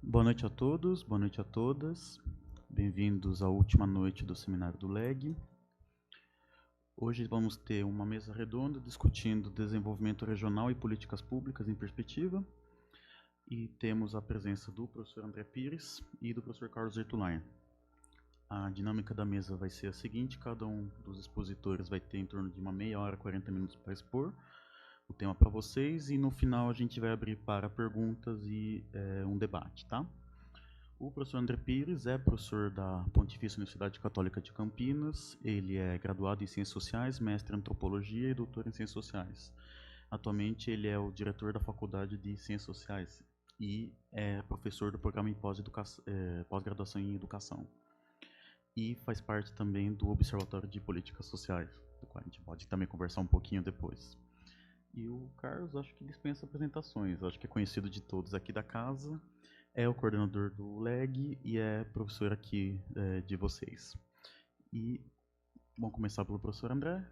Boa noite a todos, boa noite a todas. Bem-vindos à última noite do seminário do LEG. Hoje vamos ter uma mesa redonda discutindo desenvolvimento regional e políticas públicas em perspectiva. E temos a presença do professor André Pires e do professor Carlos Ertulain. A dinâmica da mesa vai ser a seguinte: cada um dos expositores vai ter em torno de uma meia hora, 40 minutos para expor o tema para vocês, e no final a gente vai abrir para perguntas e um debate, tá? O professor André Pires é professor da Pontifícia Universidade Católica de Campinas. Ele é graduado em Ciências Sociais, mestre em Antropologia e doutor em Ciências Sociais. Atualmente ele é o diretor da Faculdade de Ciências Sociais e é professor do programa em pós-graduação em Educação. E faz parte também do Observatório de Políticas Sociais, do qual a gente pode também conversar um pouquinho depois. E o Carlos, acho que dispensa apresentações, acho que é conhecido de todos aqui da casa, é o coordenador do LEG e é professor aqui de vocês. E vamos começar pelo professor André.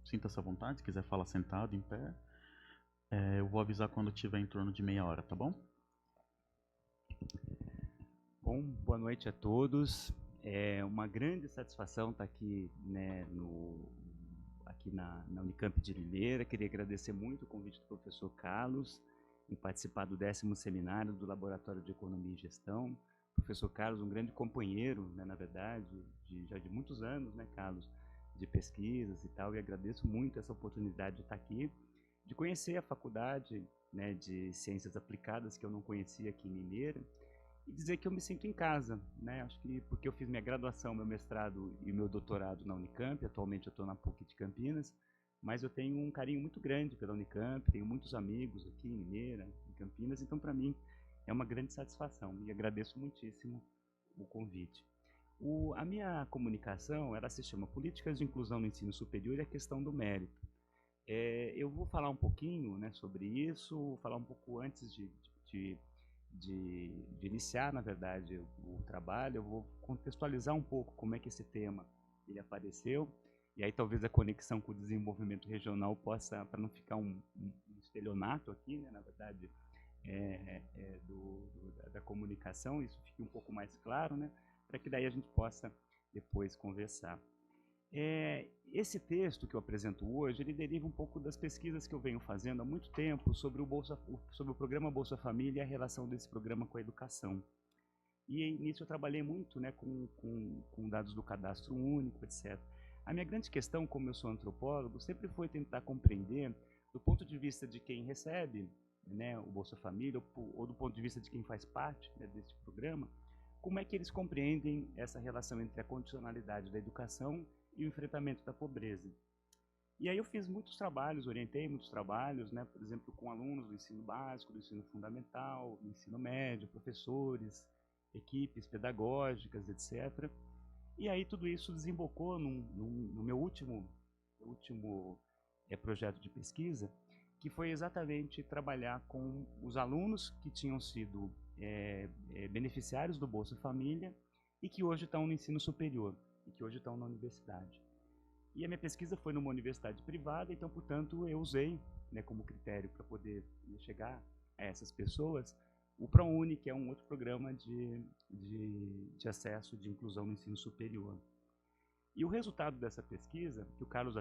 Sinta-se à vontade, se quiser falar sentado, em pé. Eu vou avisar quando tiver em torno de meia hora, tá bom? Bom, boa noite a todos. É uma grande satisfação estar aqui, né, aqui na Unicamp de Limeira. Queria agradecer muito o convite do professor Carlos em participar do 10º seminário do Laboratório de Economia e Gestão. O professor Carlos, um grande companheiro, né, na verdade, já de muitos anos, né, Carlos, de pesquisas e tal, e agradeço muito essa oportunidade de estar aqui, de conhecer a faculdade, né, de Ciências Aplicadas, que eu não conhecia aqui em Limeira, e dizer que eu me sinto em casa, né? Acho que porque eu fiz minha graduação, meu mestrado e meu doutorado na Unicamp, atualmente eu estou na PUC de Campinas, mas eu tenho um carinho muito grande pela Unicamp, tenho muitos amigos aqui em Limeira, em Campinas, então para mim é uma grande satisfação e agradeço muitíssimo o convite. A minha comunicação, ela se chama Políticas de Inclusão no Ensino Superior e a Questão do Mérito. Eu vou falar um pouquinho, né, sobre isso, falar um pouco antes de iniciar, na verdade, o trabalho. Eu vou contextualizar um pouco como é que esse tema ele apareceu, e aí talvez a conexão com o desenvolvimento regional possa, para não ficar um estelionato aqui, né, na verdade, da comunicação, isso fique um pouco mais claro, né, para que daí a gente possa depois conversar. Esse texto que eu apresento hoje, ele deriva um pouco das pesquisas que eu venho fazendo há muito tempo sobre o programa Bolsa Família e a relação desse programa com a educação. E nisso eu trabalhei muito, né, com dados do cadastro único, etc. A minha grande questão, como eu sou antropólogo, sempre foi tentar compreender, do ponto de vista de quem recebe, né, o Bolsa Família, ou do ponto de vista de quem faz parte, né, desse programa, como é que eles compreendem essa relação entre a condicionalidade da educação e o enfrentamento da pobreza. E aí eu fiz muitos trabalhos, orientei muitos trabalhos, né, por exemplo, com alunos do ensino básico, do ensino fundamental, do ensino médio, professores, equipes pedagógicas, etc. E aí tudo isso desembocou no meu último projeto de pesquisa, que foi exatamente trabalhar com os alunos que tinham sido beneficiários do Bolsa Família e que hoje estão no ensino superior, e que hoje estão na universidade. E a minha pesquisa foi numa universidade privada, então, portanto, eu usei, né, como critério para poder chegar a essas pessoas o ProUni, que é um outro programa de acesso, de inclusão no ensino superior. E o resultado dessa pesquisa, que o Carlos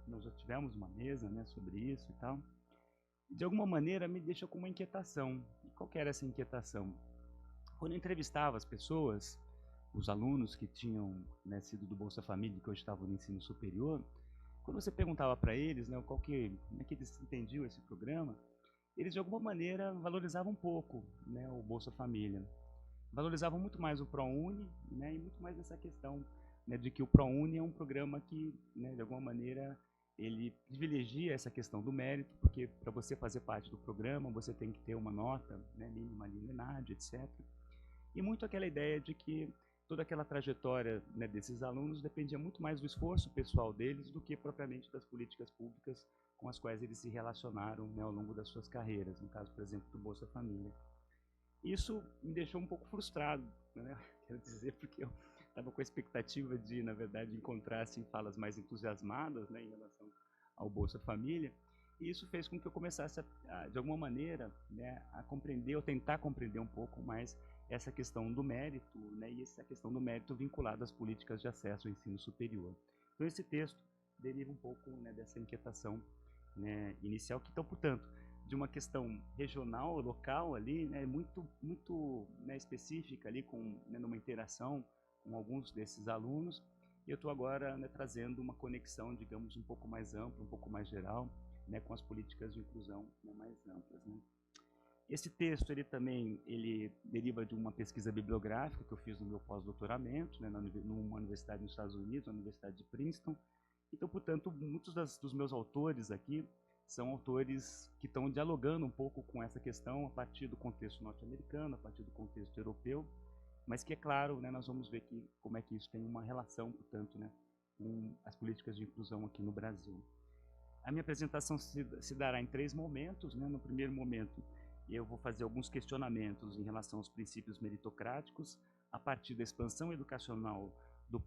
nós já tivemos uma mesa, né, sobre isso e tal, de alguma maneira me deixa com uma inquietação. E qual que era essa inquietação? Quando eu entrevistava as pessoas, os alunos que tinham, né, sido do Bolsa Família, que hoje estavam no ensino superior, quando você perguntava para eles, né, como é que eles entendiam esse programa, eles de alguma maneira valorizavam um pouco, né, o Bolsa Família. Valorizavam muito mais o ProUni, né, e muito mais essa questão, né, de que o ProUni é um programa que, né, de alguma maneira, ele privilegia essa questão do mérito, porque para você fazer parte do programa, você tem que ter uma nota, né, mínima ali no ENAD, etc. E muito aquela ideia de que toda aquela trajetória, né, desses alunos dependia muito mais do esforço pessoal deles do que propriamente das políticas públicas com as quais eles se relacionaram, né, ao longo das suas carreiras, no caso, por exemplo, do Bolsa Família. Isso me deixou um pouco frustrado, né, quero dizer, porque eu estava com a expectativa de, na verdade, encontrar assim, falas mais entusiasmadas, né, em relação ao Bolsa Família, E isso fez com que eu começasse, de alguma maneira, né, a compreender, ou tentar compreender um pouco mais essa questão do mérito, né, e essa questão do mérito vinculada às políticas de acesso ao ensino superior. Então, esse texto deriva um pouco, né, dessa inquietação, né, inicial, que, então, portanto, de uma questão regional, local ali, né, muito né, específica ali, né, numa interação com alguns desses alunos, e eu estou agora, né, trazendo uma conexão, digamos, um pouco mais ampla, um pouco mais geral, né, com as políticas de inclusão, né, mais amplas, né. Esse texto ele deriva de uma pesquisa bibliográfica que eu fiz no meu pós-doutoramento, né, numa universidade nos Estados Unidos, na Universidade de Princeton. Então, portanto, muitos dos meus autores aqui são autores que estão dialogando um pouco com essa questão a partir do contexto norte-americano, a partir do contexto europeu, mas que, é claro, né, nós vamos ver como é que isso tem uma relação, portanto, né, com as políticas de inclusão aqui no Brasil. A minha apresentação se dará em 3 momentos, né. No primeiro momento, eu vou fazer alguns questionamentos em relação aos princípios meritocráticos, a partir da expansão educacional do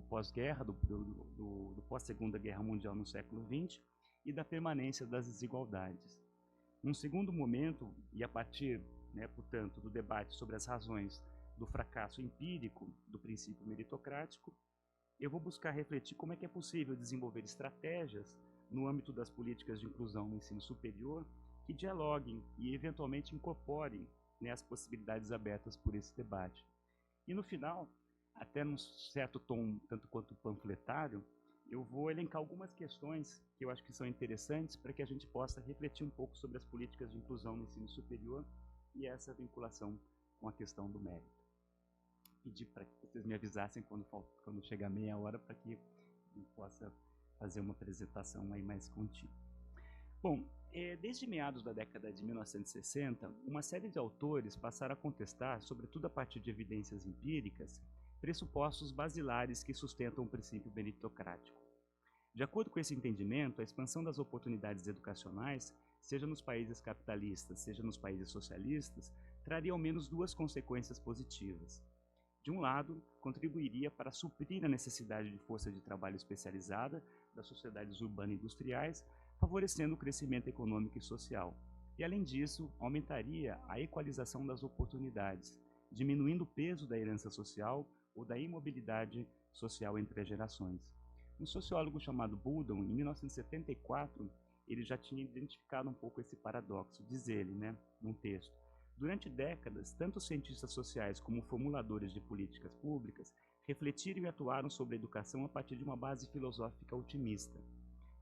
pós-guerra, do pós-Segunda Guerra Mundial no século XX, e da permanência das desigualdades. Num segundo momento, e a partir, né, portanto, do debate sobre as razões do fracasso empírico do princípio meritocrático, eu vou buscar refletir como é que é possível desenvolver estratégias no âmbito das políticas de inclusão no ensino superior que dialoguem e, eventualmente, incorporem, né, as possibilidades abertas por esse debate. E, no final, até num certo tom tanto quanto panfletário, eu vou elencar algumas questões que eu acho que são interessantes para que a gente possa refletir um pouco sobre as políticas de inclusão no ensino superior e essa vinculação com a questão do mérito. Pedir para que vocês me avisassem quando chegar meia hora para que eu possa fazer uma apresentação aí mais contínua. Bom, desde meados da década de 1960, uma série de autores passaram a contestar, sobretudo a partir de evidências empíricas, pressupostos basilares que sustentam o princípio meritocrático. De acordo com esse entendimento, a expansão das oportunidades educacionais, seja nos países capitalistas, seja nos países socialistas, traria ao menos 2 consequências positivas. De um lado, contribuiria para suprir a necessidade de força de trabalho especializada das sociedades urbano-industriais, favorecendo o crescimento econômico e social. E, além disso, aumentaria a equalização das oportunidades, diminuindo o peso da herança social ou da imobilidade social entre as gerações. Um sociólogo chamado Boulton, em 1974, ele já tinha identificado um pouco esse paradoxo, diz ele, né, num texto. Durante décadas, tanto os cientistas sociais como formuladores de políticas públicas refletiram e atuaram sobre a educação a partir de uma base filosófica otimista.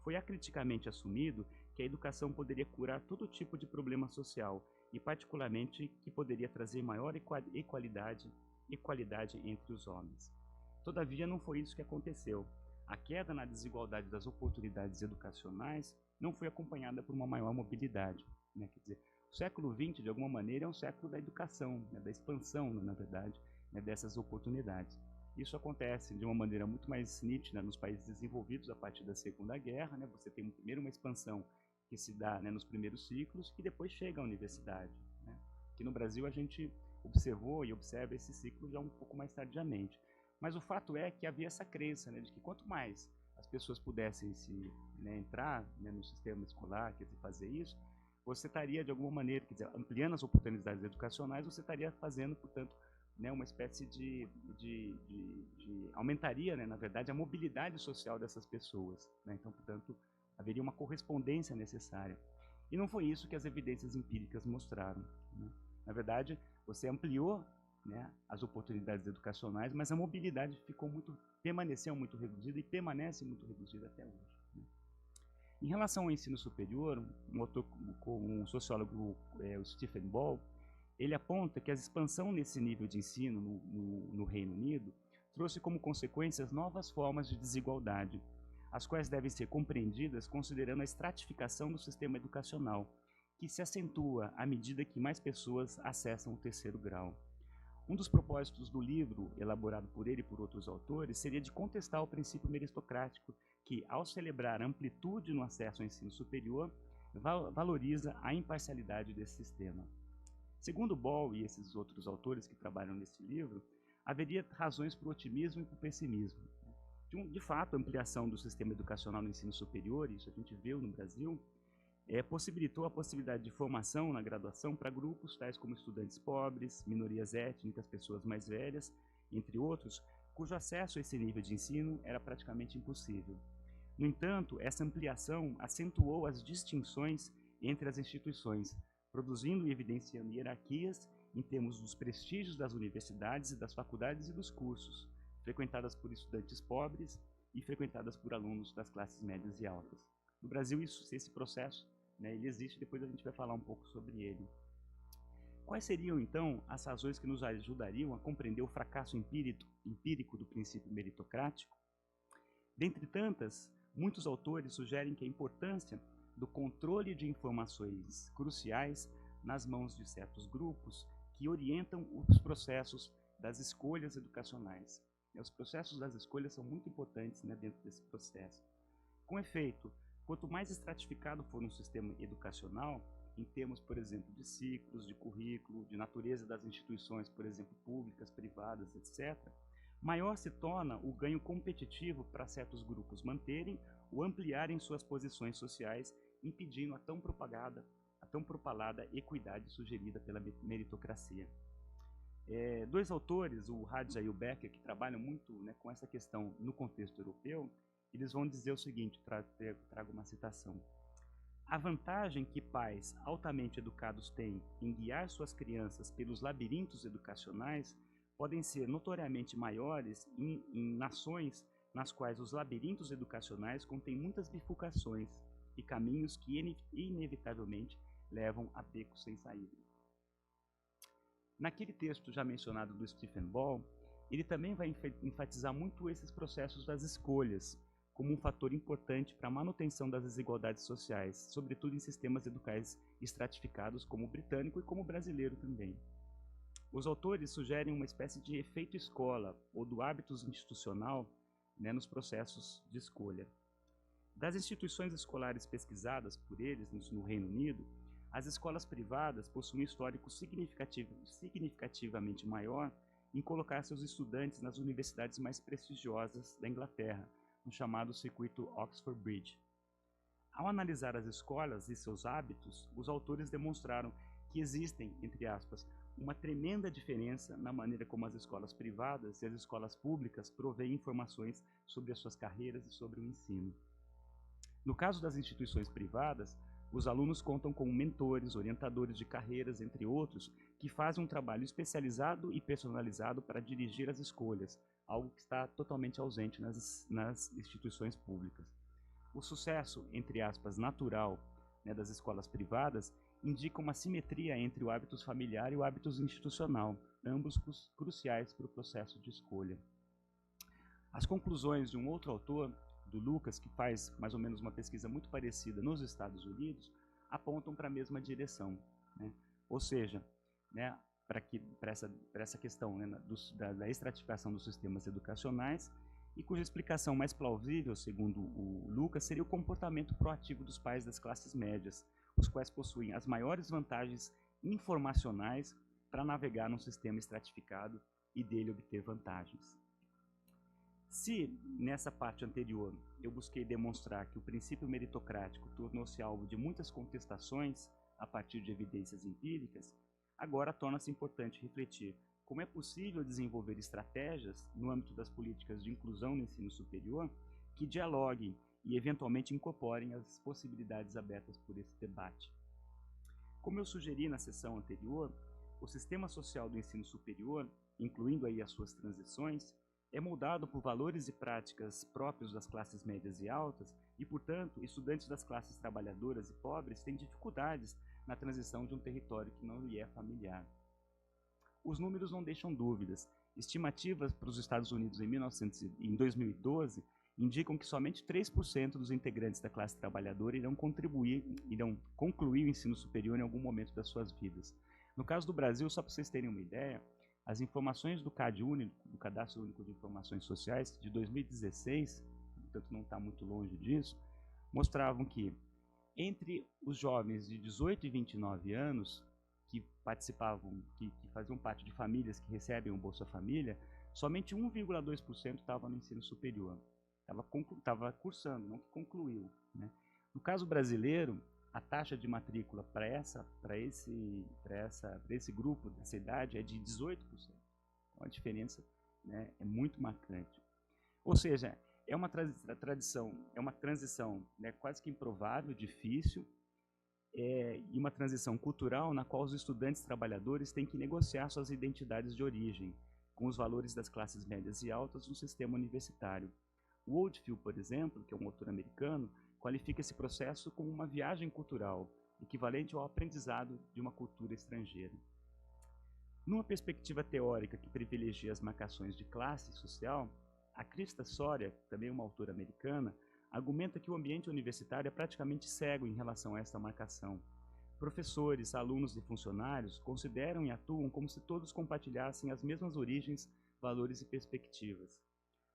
Foi acriticamente assumido que a educação poderia curar todo tipo de problema social e, particularmente, que poderia trazer maior equalidade entre os homens. Todavia, não foi isso que aconteceu. A queda na desigualdade das oportunidades educacionais não foi acompanhada por uma maior mobilidade, né? Quer dizer, o século XX, de alguma maneira, é um século da educação, né, da expansão, na verdade, né, dessas oportunidades. Isso acontece de uma maneira muito mais nítida nos países desenvolvidos a partir da Segunda Guerra, né? Você tem primeiro uma expansão que se dá, né, nos primeiros ciclos e depois chega à universidade, né? Aqui no Brasil a gente observou e observa esse ciclo já um pouco mais tardiamente. Mas o fato é que havia essa crença, né, de que quanto mais as pessoas pudessem entrar, né, no sistema escolar, quer dizer, fazer isso, você estaria, de alguma maneira, quer dizer, ampliando as oportunidades educacionais, você estaria fazendo, portanto, né, uma espécie aumentaria, né, na verdade, a mobilidade social dessas pessoas, né? Então, portanto, haveria uma correspondência necessária. E não foi isso que as evidências empíricas mostraram, né? Na verdade, você ampliou, né, as oportunidades educacionais, mas a mobilidade permaneceu muito reduzida e permanece muito reduzida até hoje, né? Em relação ao ensino superior, um sociólogo, o Stephen Ball, ele aponta que a expansão nesse nível de ensino no Reino Unido trouxe como consequências novas formas de desigualdade, as quais devem ser compreendidas considerando a estratificação do sistema educacional, que se acentua à medida que mais pessoas acessam o 3º grau. Um dos propósitos do livro, elaborado por ele e por outros autores, seria de contestar o princípio meritocrático, que, ao celebrar a amplitude no acesso ao ensino superior, valoriza a imparcialidade desse sistema. Segundo Ball e esses outros autores que trabalham nesse livro, haveria razões para o otimismo e para o pessimismo. De fato, a ampliação do sistema educacional no ensino superior, isso a gente viu no Brasil, possibilitou a possibilidade de formação na graduação para grupos tais como estudantes pobres, minorias étnicas, pessoas mais velhas, entre outros, cujo acesso a esse nível de ensino era praticamente impossível. No entanto, essa ampliação acentuou as distinções entre as instituições, produzindo e evidenciando hierarquias em termos dos prestígios das universidades e das faculdades e dos cursos, frequentadas por estudantes pobres e frequentadas por alunos das classes médias e altas. No Brasil, esse processo, ele existe, depois a gente vai falar um pouco sobre ele. Quais seriam, então, as razões que nos ajudariam a compreender o fracasso empírico do princípio meritocrático? Dentre tantas, muitos autores sugerem que a importância do controle de informações cruciais nas mãos de certos grupos que orientam os processos das escolhas educacionais. Os processos das escolhas são muito importantes, dentro desse processo. Com efeito, quanto mais estratificado for um sistema educacional, em termos, por exemplo, de ciclos, de currículo, de natureza das instituições, por exemplo, públicas, privadas, etc., maior se torna o ganho competitivo para certos grupos manterem ou ampliarem suas posições sociais, impedindo a tão propalada equidade sugerida pela meritocracia. Dois autores, o Hadja e o Becker, que trabalham muito com essa questão no contexto europeu, eles vão dizer o seguinte, trago uma citação. A vantagem que pais altamente educados têm em guiar suas crianças pelos labirintos educacionais podem ser notoriamente maiores em nações nas quais os labirintos educacionais contêm muitas bifurcações e caminhos que inevitavelmente levam a becos sem saída. Naquele texto já mencionado do Stephen Ball, ele também vai enfatizar muito esses processos das escolhas, como um fator importante para a manutenção das desigualdades sociais, sobretudo em sistemas educais estratificados como o britânico e como o brasileiro também. Os autores sugerem uma espécie de efeito escola, ou do hábitus institucional, nos processos de escolha. Das instituições escolares pesquisadas por eles no Reino Unido, as escolas privadas possuem um histórico significativamente maior em colocar seus estudantes nas universidades mais prestigiosas da Inglaterra, no chamado circuito Oxford Bridge. Ao analisar as escolas e seus hábitos, os autores demonstraram que existem, entre aspas, uma tremenda diferença na maneira como as escolas privadas e as escolas públicas provêm informações sobre as suas carreiras e sobre o ensino. No caso das instituições privadas, os alunos contam com mentores, orientadores de carreiras, entre outros, que fazem um trabalho especializado e personalizado para dirigir as escolhas, algo que está totalmente ausente nas instituições públicas. O sucesso, entre aspas, natural, das escolas privadas indica uma simetria entre o hábitus familiar e o hábitus institucional, ambos cruciais para o processo de escolha. As conclusões de um outro autor, do Lucas, que faz mais ou menos uma pesquisa muito parecida nos Estados Unidos, apontam para a mesma direção. Ou seja, para essa questão da estratificação dos sistemas educacionais, e cuja explicação mais plausível, segundo o Lucas, seria o comportamento proativo dos pais das classes médias, os quais possuem as maiores vantagens informacionais para navegar num sistema estratificado e dele obter vantagens. Se, nessa parte anterior, eu busquei demonstrar que o princípio meritocrático tornou-se alvo de muitas contestações a partir de evidências empíricas, agora torna-se importante refletir como é possível desenvolver estratégias no âmbito das políticas de inclusão no ensino superior que dialoguem e eventualmente incorporem as possibilidades abertas por esse debate. Como eu sugeri na sessão anterior, o sistema social do ensino superior, incluindo aí as suas transições, é moldado por valores e práticas próprios das classes médias e altas e, portanto, estudantes das classes trabalhadoras e pobres têm dificuldades na transição de um território que não lhe é familiar. Os números não deixam dúvidas. Estimativas para os Estados Unidos em 2012 indicam que somente 3% dos integrantes da classe trabalhadora irão concluir o ensino superior em algum momento das suas vidas. No caso do Brasil, só para vocês terem uma ideia, as informações do CAD único, do Cadastro Único de Informações Sociais, de 2016, portanto não está muito longe disso, mostravam que entre os jovens de 18 e 29 anos, que faziam parte de famílias que recebem o Bolsa Família, somente 1,2% estavam no ensino superior. estava cursando, não que concluiu, né? No caso brasileiro, a taxa de matrícula para esse grupo, dessa idade, é de 18%. Então, a diferença, né, é muito marcante. Ou seja, é uma transição, né, quase que improvável, difícil, e uma transição cultural na qual os estudantes trabalhadores têm que negociar suas identidades de origem com os valores das classes médias e altas no sistema universitário. O Oldfield, por exemplo, que é um autor americano, qualifica esse processo como uma viagem cultural, equivalente ao aprendizado de uma cultura estrangeira. Numa perspectiva teórica que privilegia as marcações de classe social, a Krista Soria, também uma autora americana, argumenta que o ambiente universitário é praticamente cego em relação a esta marcação. Professores, alunos e funcionários consideram e atuam como se todos compartilhassem as mesmas origens, valores e perspectivas.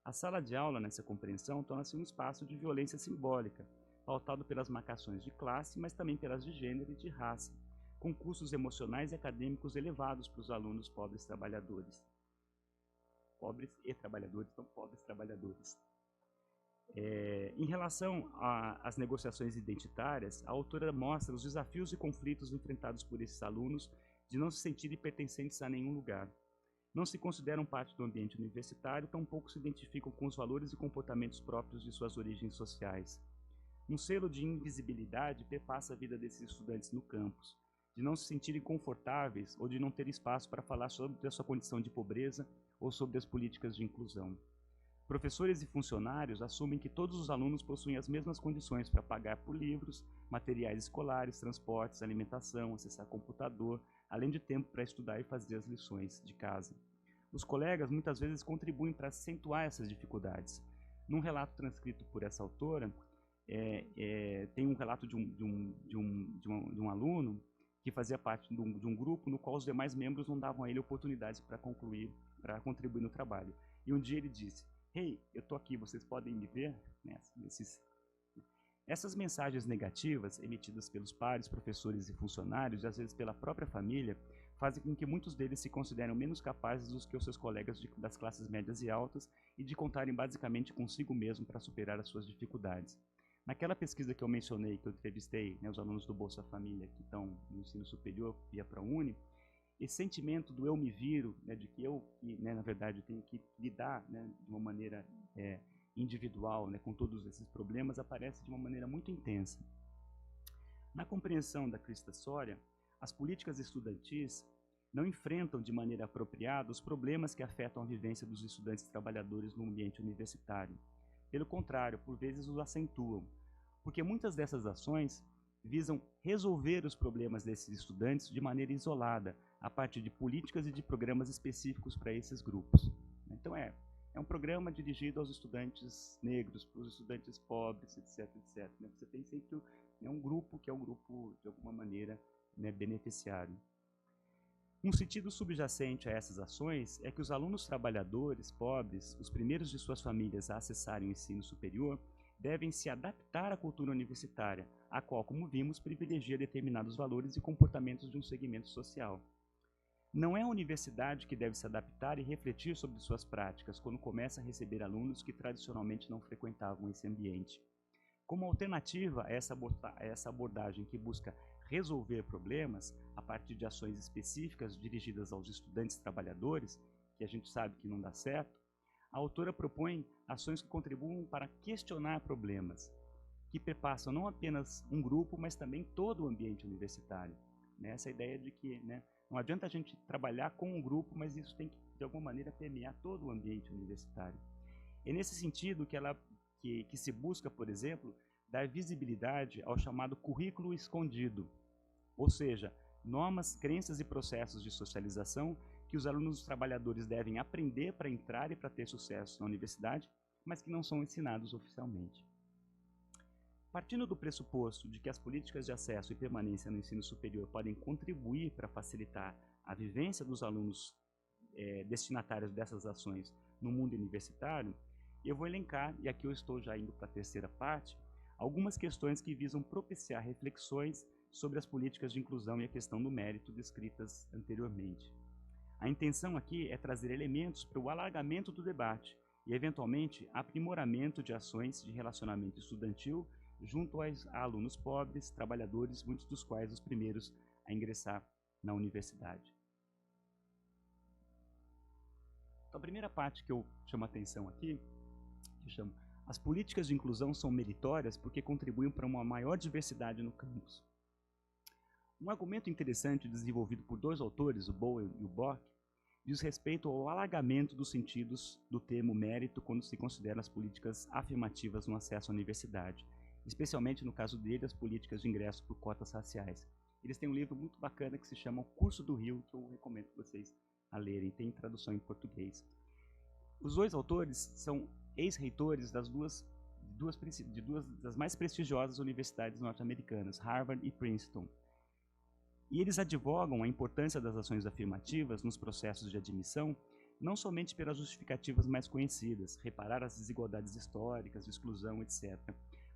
A sala de aula, nessa compreensão, torna-se um espaço de violência simbólica, pautado pelas marcações de classe, mas também pelas de gênero e de raça, com custos emocionais e acadêmicos elevados para os alunos pobres trabalhadores. Pobres e trabalhadores, então pobres trabalhadores. Em relação às negociações identitárias, a autora mostra os desafios e conflitos enfrentados por esses alunos de não se sentirem pertencentes a nenhum lugar. Não se consideram parte do ambiente universitário, tampouco se identificam com os valores e comportamentos próprios de suas origens sociais. Um selo de invisibilidade perpassa a vida desses estudantes no campus, de não se sentirem confortáveis ou de não ter espaço para falar sobre a sua condição de pobreza ou sobre as políticas de inclusão. Professores e funcionários assumem que todos os alunos possuem as mesmas condições para pagar por livros, materiais escolares, transportes, alimentação, acessar computador, além de tempo para estudar e fazer as lições de casa. Os colegas muitas vezes contribuem para acentuar essas dificuldades. Num relato transcrito por essa autora, tem um relato de um aluno que fazia parte de um grupo no qual os demais membros não davam a ele oportunidades para contribuir no trabalho. E um dia ele disse: "Hey, eu estou aqui, vocês podem me ver?" Essas mensagens negativas, emitidas pelos pares, professores e funcionários, e às vezes pela própria família, fazem com que muitos deles se considerem menos capazes do que os seus colegas das classes médias e altas e de contarem basicamente consigo mesmo para superar as suas dificuldades. Naquela pesquisa que eu mencionei, que eu entrevistei, né, os alunos do Bolsa Família que estão no ensino superior via ProUni, esse sentimento do eu me viro, né, de que eu, né, na verdade, tenho que lidar, né, de uma maneira individual, né, com todos esses problemas, aparece de uma maneira muito intensa. Na compreensão da Krista Soria, as políticas estudantis não enfrentam de maneira apropriada os problemas que afetam a vivência dos estudantes trabalhadores no ambiente universitário. Pelo contrário, por vezes os acentuam, porque muitas dessas ações visam resolver os problemas desses estudantes de maneira isolada, a partir de políticas e de programas específicos para esses grupos. Então é um programa dirigido aos estudantes negros, para os estudantes pobres, etc, etc. Você tem sempre um grupo que é um grupo, de alguma maneira, né, beneficiário. Um sentido subjacente a essas ações é que os alunos trabalhadores, pobres, os primeiros de suas famílias a acessarem o ensino superior, devem se adaptar à cultura universitária, a qual, como vimos, privilegia determinados valores e comportamentos de um segmento social. Não é a universidade que deve se adaptar e refletir sobre suas práticas quando começa a receber alunos que tradicionalmente não frequentavam esse ambiente. Como alternativa a essa abordagem que busca resolver problemas a partir de ações específicas dirigidas aos estudantes trabalhadores, que a gente sabe que não dá certo, a autora propõe ações que contribuam para questionar problemas, que perpassam não apenas um grupo, mas também todo o ambiente universitário. Essa ideia de que, né, não adianta a gente trabalhar com um grupo, mas isso tem que, de alguma maneira, permear todo o ambiente universitário. É nesse sentido que se busca, por exemplo, dar visibilidade ao chamado currículo escondido, ou seja, normas, crenças e processos de socialização que os alunos trabalhadores devem aprender para entrar e para ter sucesso na universidade, mas que não são ensinados oficialmente. Partindo do pressuposto de que as políticas de acesso e permanência no ensino superior podem contribuir para facilitar a vivência dos alunos destinatários dessas ações no mundo universitário, eu vou elencar, e aqui eu estou já indo para a terceira parte, algumas questões que visam propiciar reflexões sobre as políticas de inclusão e a questão do mérito descritas anteriormente. A intenção aqui é trazer elementos para o alargamento do debate e, eventualmente, aprimoramento de ações de relacionamento estudantil junto a alunos pobres, trabalhadores, muitos dos quais os primeiros a ingressar na universidade. Então, a primeira parte que eu chamo a atenção aqui, as políticas de inclusão são meritórias porque contribuem para uma maior diversidade no campus. Um argumento interessante desenvolvido por dois autores, o Bowen e o Bock, diz respeito ao alargamento dos sentidos do termo mérito quando se considera as políticas afirmativas no acesso à universidade, especialmente no caso dele, as políticas de ingresso por cotas raciais. Eles têm um livro muito bacana que se chama O Curso do Rio, que eu recomendo que vocês a lerem, tem tradução em português. Os dois autores são ex-reitores das duas das mais prestigiosas universidades norte-americanas, Harvard e Princeton. E eles advogam a importância das ações afirmativas nos processos de admissão, não somente pelas justificativas mais conhecidas, reparar as desigualdades históricas, exclusão, etc.,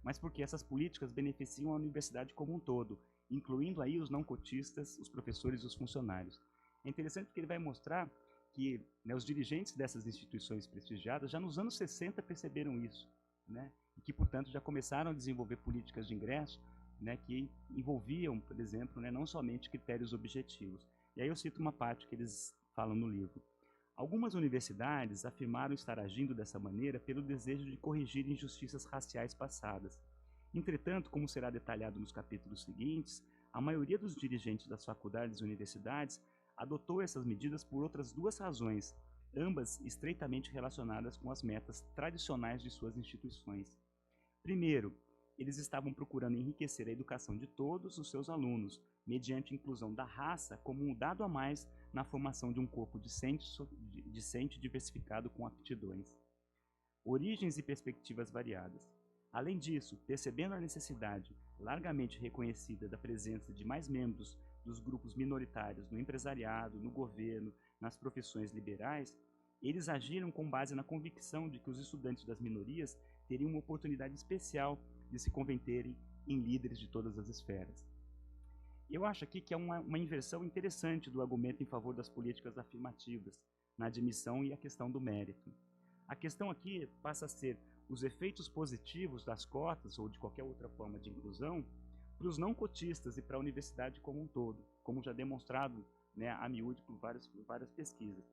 mas porque essas políticas beneficiam a universidade como um todo, incluindo aí os não cotistas, os professores e os funcionários. É interessante porque ele vai mostrar que, né, os dirigentes dessas instituições prestigiadas já nos anos 60 perceberam isso, né, e que, portanto, já começaram a desenvolver políticas de ingresso, né, que envolviam, por exemplo, né, não somente critérios objetivos. E aí eu cito uma parte que eles falam no livro. Algumas universidades afirmaram estar agindo dessa maneira pelo desejo de corrigir injustiças raciais passadas. Entretanto, como será detalhado nos capítulos seguintes, a maioria dos dirigentes das faculdades e universidades adotou essas medidas por outras duas razões, ambas estreitamente relacionadas com as metas tradicionais de suas instituições. Primeiro, eles estavam procurando enriquecer a educação de todos os seus alunos, mediante a inclusão da raça como um dado a mais na formação de um corpo discente e diversificado com aptidões, origens e perspectivas variadas. Além disso, percebendo a necessidade largamente reconhecida da presença de mais membros dos grupos minoritários no empresariado, no governo, nas profissões liberais, eles agiram com base na convicção de que os estudantes das minorias teriam uma oportunidade especial de se converterem em líderes de todas as esferas. Eu acho aqui que é uma inversão interessante do argumento em favor das políticas afirmativas na admissão e a questão do mérito. A questão aqui passa a ser os efeitos positivos das cotas ou de qualquer outra forma de inclusão para os não cotistas e para a universidade como um todo, como já demonstrado, né, a miúde por várias pesquisas.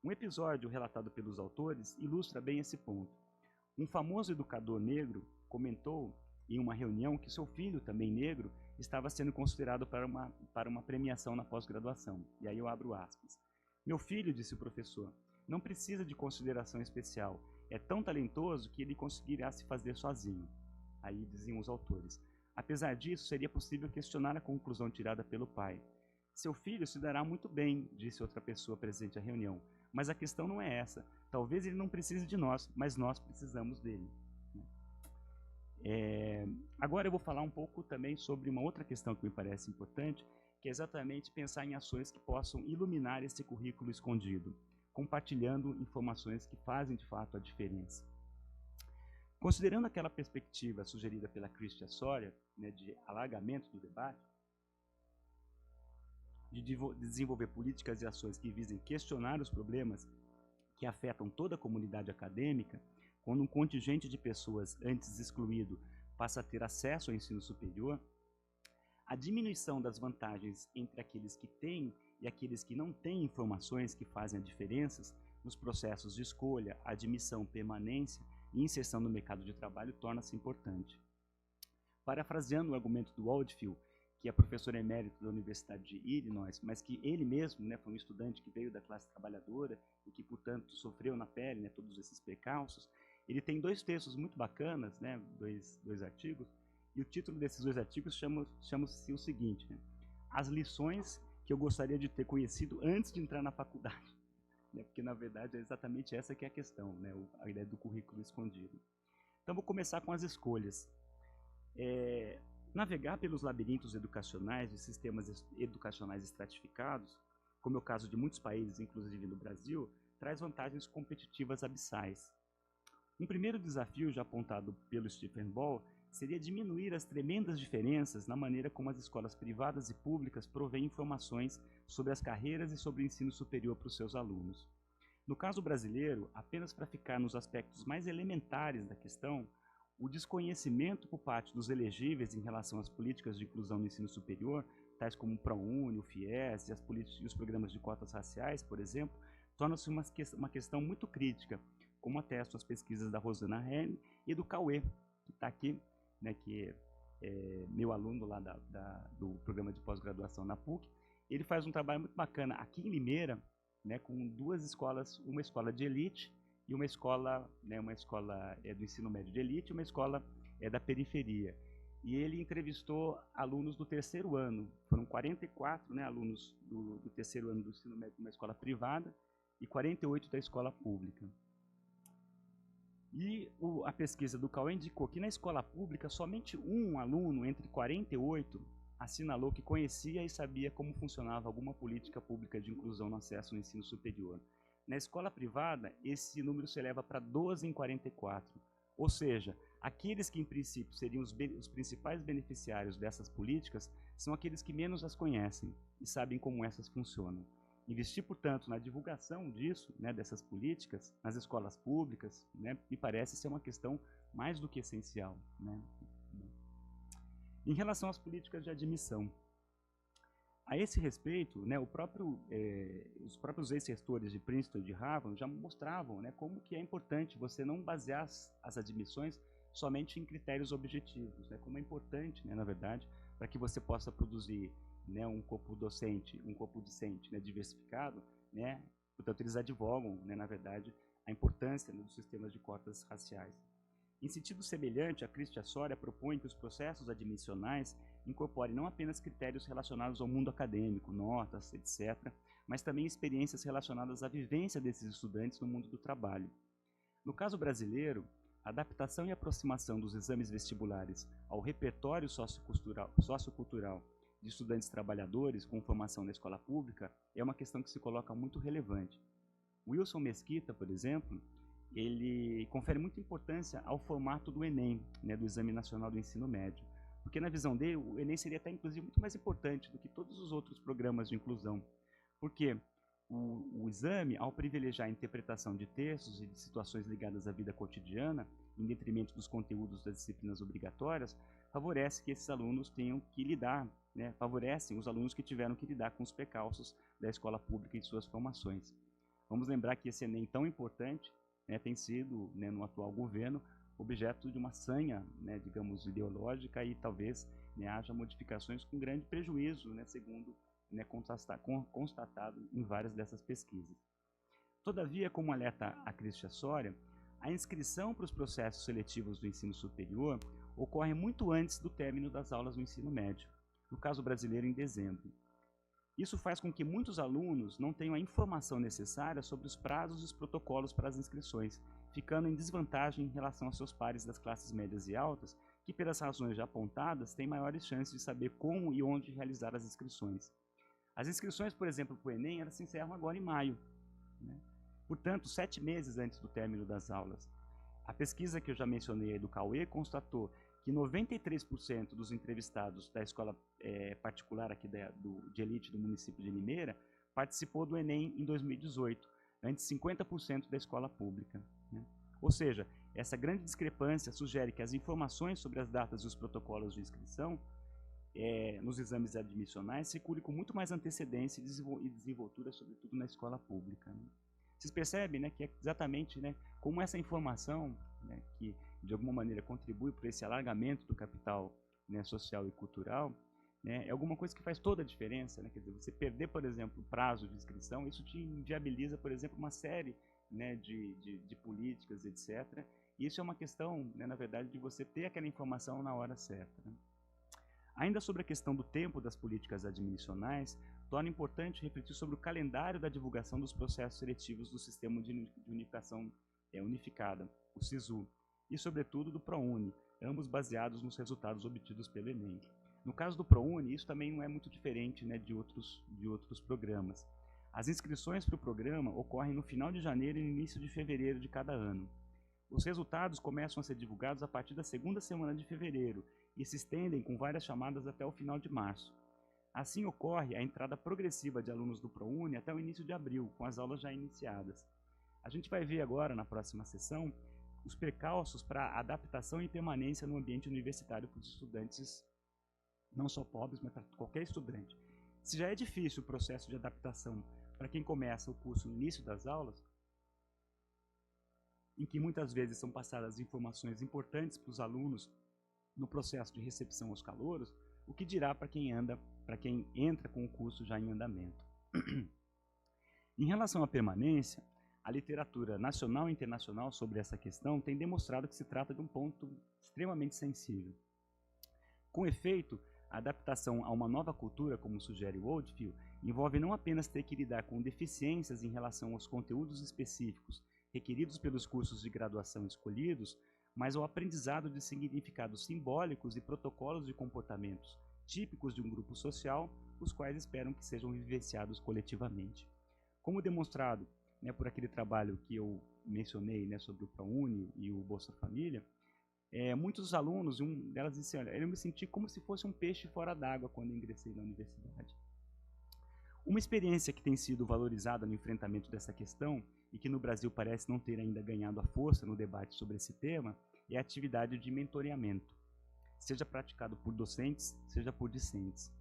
Um episódio relatado pelos autores ilustra bem esse ponto. Um famoso educador negro comentou em uma reunião que seu filho, também negro, estava sendo considerado para uma premiação na pós-graduação. E aí eu abro aspas. Meu filho, disse o professor, não precisa de consideração especial. É tão talentoso que ele conseguirá se fazer sozinho. Aí diziam os autores. Apesar disso, seria possível questionar a conclusão tirada pelo pai. Seu filho se dará muito bem, disse outra pessoa presente à reunião. Mas a questão não é essa. Talvez ele não precise de nós, mas nós precisamos dele. Agora eu vou falar um pouco também sobre uma outra questão que me parece importante, que é exatamente pensar em ações que possam iluminar esse currículo escondido, compartilhando informações que fazem de fato a diferença. Considerando aquela perspectiva sugerida pela Christian Sawyer, né, de alargamento do debate, de desenvolver políticas e ações que visem questionar os problemas que afetam toda a comunidade acadêmica, quando um contingente de pessoas antes excluído passa a ter acesso ao ensino superior, a diminuição das vantagens entre aqueles que têm e aqueles que não têm informações que fazem a diferença nos processos de escolha, admissão, permanência e inserção no mercado de trabalho torna-se importante. Parafraseando o argumento do Oldfield, que é professor emérito da Universidade de Illinois, mas que ele mesmo, né, foi um estudante que veio da classe trabalhadora e que, portanto, sofreu na pele, né, todos esses percalços, ele tem dois textos muito bacanas, né, dois artigos, e o título desses dois artigos chama-se o seguinte, né, As lições que eu gostaria de ter conhecido antes de entrar na faculdade, né, porque, na verdade, é exatamente essa que é a questão, né, a ideia do currículo escondido. Então, vou começar com as escolhas. Navegar pelos labirintos educacionais e sistemas educacionais estratificados, como é o caso de muitos países, inclusive no Brasil, traz vantagens competitivas abissais. Um primeiro desafio, já apontado pelo Stephen Ball, seria diminuir as tremendas diferenças na maneira como as escolas privadas e públicas provêm informações sobre as carreiras e sobre o ensino superior para os seus alunos. No caso brasileiro, apenas para ficar nos aspectos mais elementares da questão, o desconhecimento por parte dos elegíveis em relação às políticas de inclusão no ensino superior, tais como o ProUni, o FIES e os programas de cotas raciais, por exemplo, torna-se uma questão muito crítica, como atestam as pesquisas da Rosana Henry e do Cauê, que está aqui, né, que é meu aluno lá do programa de pós-graduação na PUC. Ele faz um trabalho muito bacana aqui em Limeira, né, com duas escolas, uma escola de elite e uma escola do ensino médio de elite e uma escola da periferia. E ele entrevistou alunos do terceiro ano, foram 44, né, alunos do terceiro ano do ensino médio numa escola privada e 48 da escola pública. E a pesquisa do Cauê indicou que na escola pública somente um aluno entre 48 assinalou que conhecia e sabia como funcionava alguma política pública de inclusão no acesso ao ensino superior. Na escola privada, esse número se eleva para 12 em 44. Ou seja, aqueles que em princípio seriam os principais beneficiários dessas políticas são aqueles que menos as conhecem e sabem como essas funcionam. Investir, portanto, na divulgação disso, né, dessas políticas, nas escolas públicas, né, me parece ser uma questão mais do que essencial, né? Em relação às políticas de admissão, a esse respeito, né, os próprios ex-reitores de Princeton e de Harvard já mostravam, né, como que é importante você não basear as admissões somente em critérios objetivos, né, como é importante, né, na verdade, para que você possa produzir, né, um corpo docente, um corpo discente, né, diversificado, né, portanto eles advogam, né, na verdade, a importância, né, dos sistemas de cotas raciais. Em sentido semelhante, a Cristia Soria propõe que os processos admissionais incorporem não apenas critérios relacionados ao mundo acadêmico, notas, etc., mas também experiências relacionadas à vivência desses estudantes no mundo do trabalho. No caso brasileiro, a adaptação e aproximação dos exames vestibulares ao repertório sociocultural de estudantes trabalhadores com formação na escola pública é uma questão que se coloca muito relevante. Wilson Mesquita, por exemplo, ele confere muita importância ao formato do Enem, né, do Exame Nacional do Ensino Médio, porque na visão dele o Enem seria até inclusive muito mais importante do que todos os outros programas de inclusão, porque o exame, ao privilegiar a interpretação de textos e de situações ligadas à vida cotidiana, em detrimento dos conteúdos das disciplinas obrigatórias, favorece que esses alunos tenham que lidar, né, favorecem os alunos que tiveram que lidar com os percalços da escola pública e de suas formações. Vamos lembrar que esse Enem tão importante, né, tem sido, né, no atual governo, objeto de uma sanha, né, digamos, ideológica e talvez, né, haja modificações com grande prejuízo, né, segundo, né, constatado em várias dessas pesquisas. Todavia, como alerta a Cristia Soria, a inscrição para os processos seletivos do ensino superior ocorre muito antes do término das aulas do ensino médio, no caso brasileiro em dezembro. Isso faz com que muitos alunos não tenham a informação necessária sobre os prazos e os protocolos para as inscrições, ficando em desvantagem em relação aos seus pares das classes médias e altas, que, pelas razões já apontadas, têm maiores chances de saber como e onde realizar as inscrições. As inscrições, por exemplo, para o Enem, elas se encerram agora em maio, né? Portanto, 7 meses antes do término das aulas. A pesquisa que eu já mencionei aí do Cauê constatou que 93% dos entrevistados da escola particular aqui de elite do município de Limeira participou do Enem em 2018, antes 50% da escola pública, né? Ou seja, essa grande discrepância sugere que as informações sobre as datas e os protocolos de inscrição nos exames admissionais circulem com muito mais antecedência e desenvoltura, sobretudo na escola pública, né? Vocês percebem, né, que é exatamente, né, como essa informação, né, que de alguma maneira contribui para esse alargamento do capital, né, social e cultural, né, é alguma coisa que faz toda a diferença, né? Quer dizer, você perder, por exemplo, o prazo de inscrição, isso te inviabiliza, por exemplo, uma série, né, de políticas, etc. E isso é uma questão, né, na verdade, de você ter aquela informação na hora certa, né? Ainda sobre a questão do tempo das políticas admissionais, torna importante refletir sobre o calendário da divulgação dos processos seletivos do Sistema de Unificação Unificada, o SISU, e, sobretudo, do ProUni, ambos baseados nos resultados obtidos pelo Enem. No caso do ProUni, isso também não é muito diferente, né, de outros programas. As inscrições para o programa ocorrem no final de janeiro e no início de fevereiro de cada ano. Os resultados começam a ser divulgados a partir da segunda semana de fevereiro e se estendem com várias chamadas até o final de março. Assim ocorre a entrada progressiva de alunos do ProUni até o início de abril, com as aulas já iniciadas. A gente vai ver agora, na próxima sessão, os percalços para adaptação e permanência no ambiente universitário para os estudantes, não só pobres, mas para qualquer estudante. Se já é difícil o processo de adaptação para quem começa o curso no início das aulas, em que muitas vezes são passadas informações importantes para os alunos no processo de recepção aos calouros, o que dirá para quem entra com o curso já em andamento. Em relação à permanência, a literatura nacional e internacional sobre essa questão tem demonstrado que se trata de um ponto extremamente sensível. Com efeito, a adaptação a uma nova cultura, como sugere o Oldfield, envolve não apenas ter que lidar com deficiências em relação aos conteúdos específicos requeridos pelos cursos de graduação escolhidos, mas ao aprendizado de significados simbólicos e protocolos de comportamentos típicos de um grupo social, os quais esperam que sejam vivenciados coletivamente. Como demonstrado por aquele trabalho que eu mencionei sobre o ProUni e o Bolsa Família, muitos alunos, um delas disse, olha, eu me senti como se fosse um peixe fora d'água quando ingressei na universidade. Uma experiência que tem sido valorizada no enfrentamento dessa questão e que no Brasil parece não ter ainda ganhado a força no debate sobre esse tema é a atividade de mentoreamento, seja praticado por docentes, seja por discentes.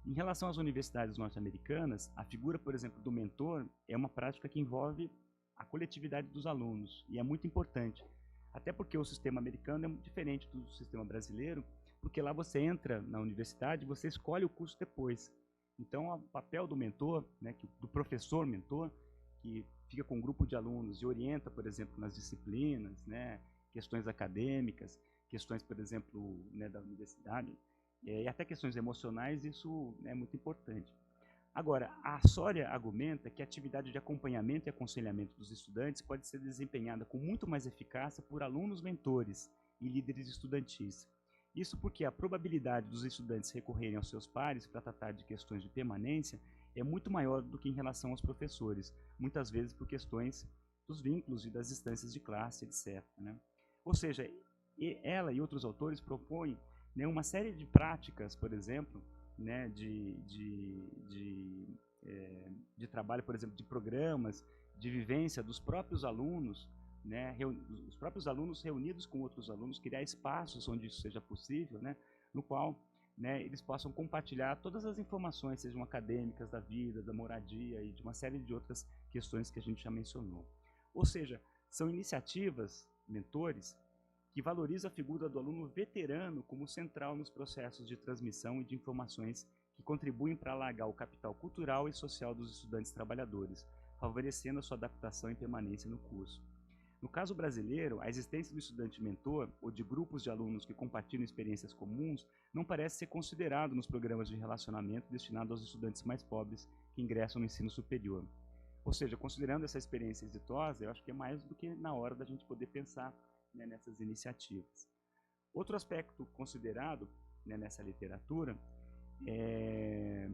Em relação às universidades norte-americanas, a figura, por exemplo, do mentor é uma prática que envolve a coletividade dos alunos e é muito importante, até porque o sistema americano é diferente do sistema brasileiro, porque lá você entra na universidade e você escolhe o curso depois. Então, o papel do mentor, do professor mentor, que fica com um grupo de alunos e orienta, por exemplo, nas disciplinas, questões acadêmicas, questões, por exemplo, da universidade, e até questões emocionais, isso é muito importante. Agora, a Soria argumenta que a atividade de acompanhamento e aconselhamento dos estudantes pode ser desempenhada com muito mais eficácia por alunos mentores e líderes estudantis. Isso porque a probabilidade dos estudantes recorrerem aos seus pares para tratar de questões de permanência é muito maior do que em relação aos professores, muitas vezes por questões dos vínculos e das instâncias de classe, etc. Ou seja, ela e outros autores propõem uma série de práticas, por exemplo, de trabalho, por exemplo, de programas, de vivência dos próprios alunos, os próprios alunos reunidos com outros alunos, criar espaços onde isso seja possível, no qual eles possam compartilhar todas as informações, sejam acadêmicas, da vida, da moradia e de uma série de outras questões que a gente já mencionou. Ou seja, são iniciativas, mentores, que valorizam a figura do aluno veterano como central nos processos de transmissão e de informações que contribuem para alargar o capital cultural e social dos estudantes trabalhadores, favorecendo a sua adaptação e permanência no curso. No caso brasileiro, a existência do estudante mentor ou de grupos de alunos que compartilham experiências comuns não parece ser considerado nos programas de relacionamento destinados aos estudantes mais pobres que ingressam no ensino superior. Ou seja, considerando essa experiência exitosa, eu acho que é mais do que na hora da gente poder pensar nessas iniciativas. Outro aspecto considerado nessa literatura é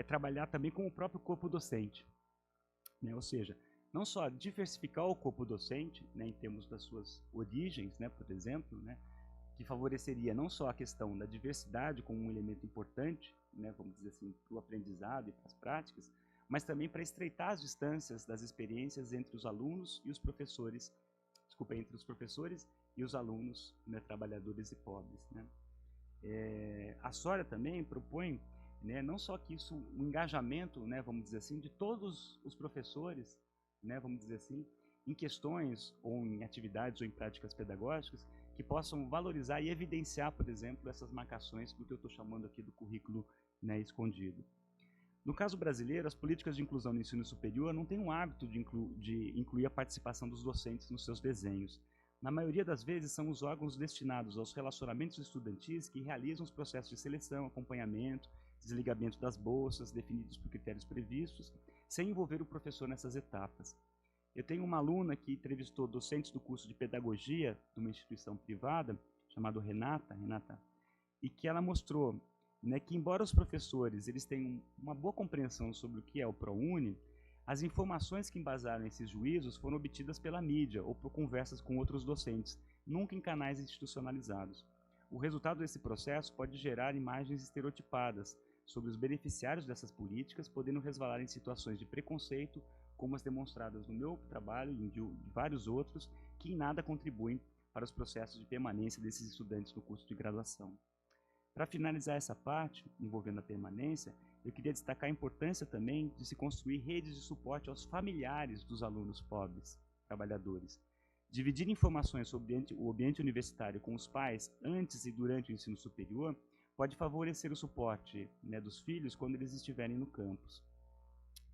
trabalhar também com o próprio corpo docente. Ou seja, não só diversificar o corpo docente, em termos das suas origens, por exemplo, que favoreceria não só a questão da diversidade como um elemento importante, vamos dizer assim, para o aprendizado e para as práticas, mas também para estreitar as distâncias das experiências entre os alunos e os professores, entre os professores e os alunos, trabalhadores e pobres. A Soria também propõe, não só que isso, um engajamento, vamos dizer assim, de todos os professores, vamos dizer assim, em questões ou em atividades ou em práticas pedagógicas que possam valorizar e evidenciar, por exemplo, essas marcações do que eu estou chamando aqui do currículo escondido. No caso brasileiro, as políticas de inclusão no ensino superior não têm o hábito de incluir a participação dos docentes nos seus desenhos. Na maioria das vezes, são os órgãos destinados aos relacionamentos estudantis que realizam os processos de seleção, acompanhamento, desligamento das bolsas, definidos por critérios previstos, sem envolver o professor nessas etapas. Eu tenho uma aluna que entrevistou docentes do curso de pedagogia de uma instituição privada, chamada Renata, e que ela mostrou que, embora os professores eles tenham uma boa compreensão sobre o que é o ProUni, as informações que embasaram esses juízos foram obtidas pela mídia ou por conversas com outros docentes, nunca em canais institucionalizados. O resultado desse processo pode gerar imagens estereotipadas, sobre os beneficiários dessas políticas, podendo resvalar em situações de preconceito, como as demonstradas no meu trabalho e de vários outros, que em nada contribuem para os processos de permanência desses estudantes no curso de graduação. Para finalizar essa parte, envolvendo a permanência, eu queria destacar a importância também de se construir redes de suporte aos familiares dos alunos pobres, trabalhadores. Dividir informações sobre o ambiente universitário com os pais antes e durante o ensino superior pode favorecer o suporte, né, dos filhos quando eles estiverem no campus.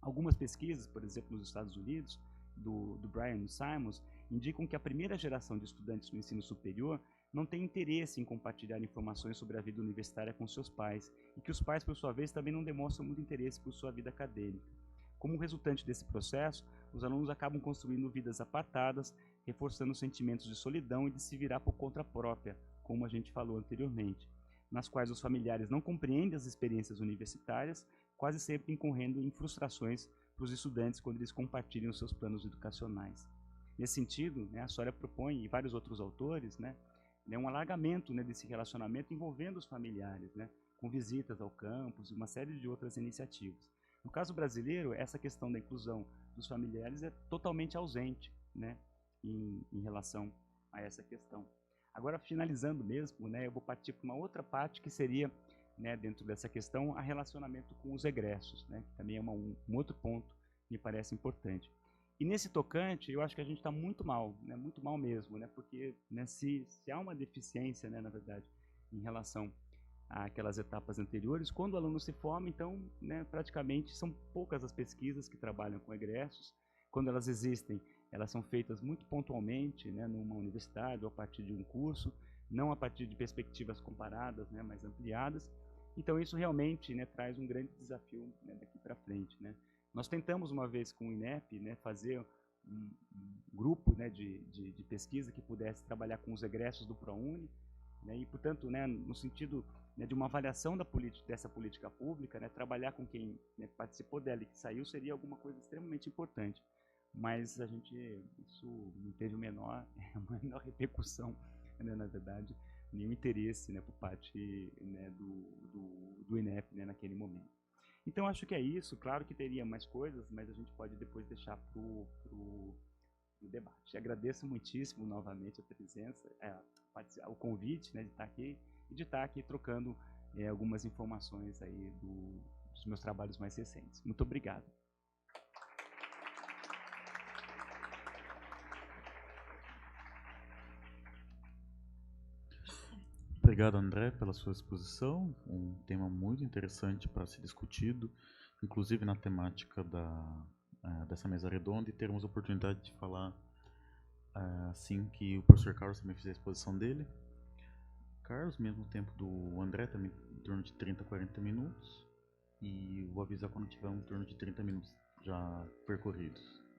Algumas pesquisas, por exemplo, nos Estados Unidos, do Brian Simons, indicam que a primeira geração de estudantes no ensino superior não tem interesse em compartilhar informações sobre a vida universitária com seus pais, e que os pais, por sua vez, também não demonstram muito interesse por sua vida acadêmica. Como resultante desse processo, os alunos acabam construindo vidas apartadas, reforçando sentimentos de solidão e de se virar por conta própria, como a gente falou anteriormente, nas quais os familiares não compreendem as experiências universitárias, quase sempre incorrendo em frustrações para os estudantes quando eles compartilham os seus planos educacionais. Nesse sentido, né, a Sória propõe, e vários outros autores, né, um alargamento, né, desse relacionamento envolvendo os familiares, né, com visitas ao campus e uma série de outras iniciativas. No caso brasileiro, essa questão da inclusão dos familiares é totalmente ausente, né, em relação a essa questão. Agora, finalizando mesmo, né, eu vou partir para uma outra parte que seria, né, dentro dessa questão, a relacionamento com os egressos, né, que também é um outro ponto que me parece importante. E nesse tocante, eu acho que a gente está muito mal mesmo, né, porque, né, se há uma deficiência, né, na verdade, em relação àquelas etapas anteriores, quando o aluno se forma, então, né, praticamente são poucas as pesquisas que trabalham com egressos. Quando elas existem, elas são feitas muito pontualmente, né, numa universidade ou a partir de um curso, não a partir de perspectivas comparadas, né, mais ampliadas. Então, isso realmente, né, traz um grande desafio, né, daqui para frente, né. Nós tentamos uma vez com o INEP, né, fazer um grupo, né, de pesquisa que pudesse trabalhar com os egressos do ProUni, né, e, portanto, né, no sentido, né, de uma avaliação dessa política pública, né, trabalhar com quem, né, participou dela e que saiu seria alguma coisa extremamente importante. Mas isso não teve a menor repercussão, né, na verdade, nenhum interesse, né, por parte, né, do INEP, né, naquele momento. Então, acho que é isso. Claro que teria mais coisas, mas a gente pode depois deixar para o debate. Agradeço muitíssimo novamente a presença, o convite, né, de estar aqui e de estar aqui trocando algumas informações aí dos meus trabalhos mais recentes. Muito obrigado. Obrigado, André, pela sua exposição. Um tema muito interessante para ser discutido, inclusive na temática dessa mesa redonda, e termos a oportunidade de falar assim que o professor Carlos também fizer a exposição dele. Carlos, mesmo tempo do André, também em torno de 30 a 40 minutos, e vou avisar quando tiver em torno de 30 minutos já percorridos.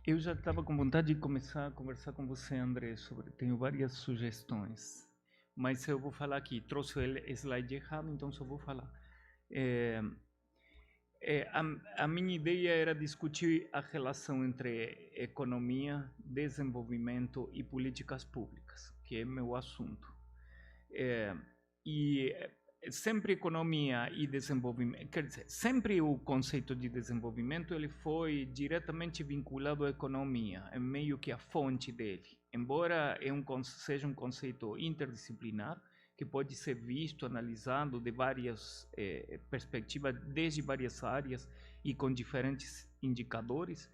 Eu já estava com vontade de começar a conversar com você, André, tenho várias sugestões, mas eu vou falar aqui, trouxe o slide errado, então só vou falar. A minha ideia era discutir a relação entre economia, desenvolvimento e políticas públicas, que é meu assunto. Sempre economia e desenvolvimento, quer dizer, sempre o conceito de desenvolvimento ele foi diretamente vinculado à economia, é meio que a fonte dele, embora seja um conceito interdisciplinar, que pode ser visto, analisado de várias perspectivas, desde várias áreas e com diferentes indicadores,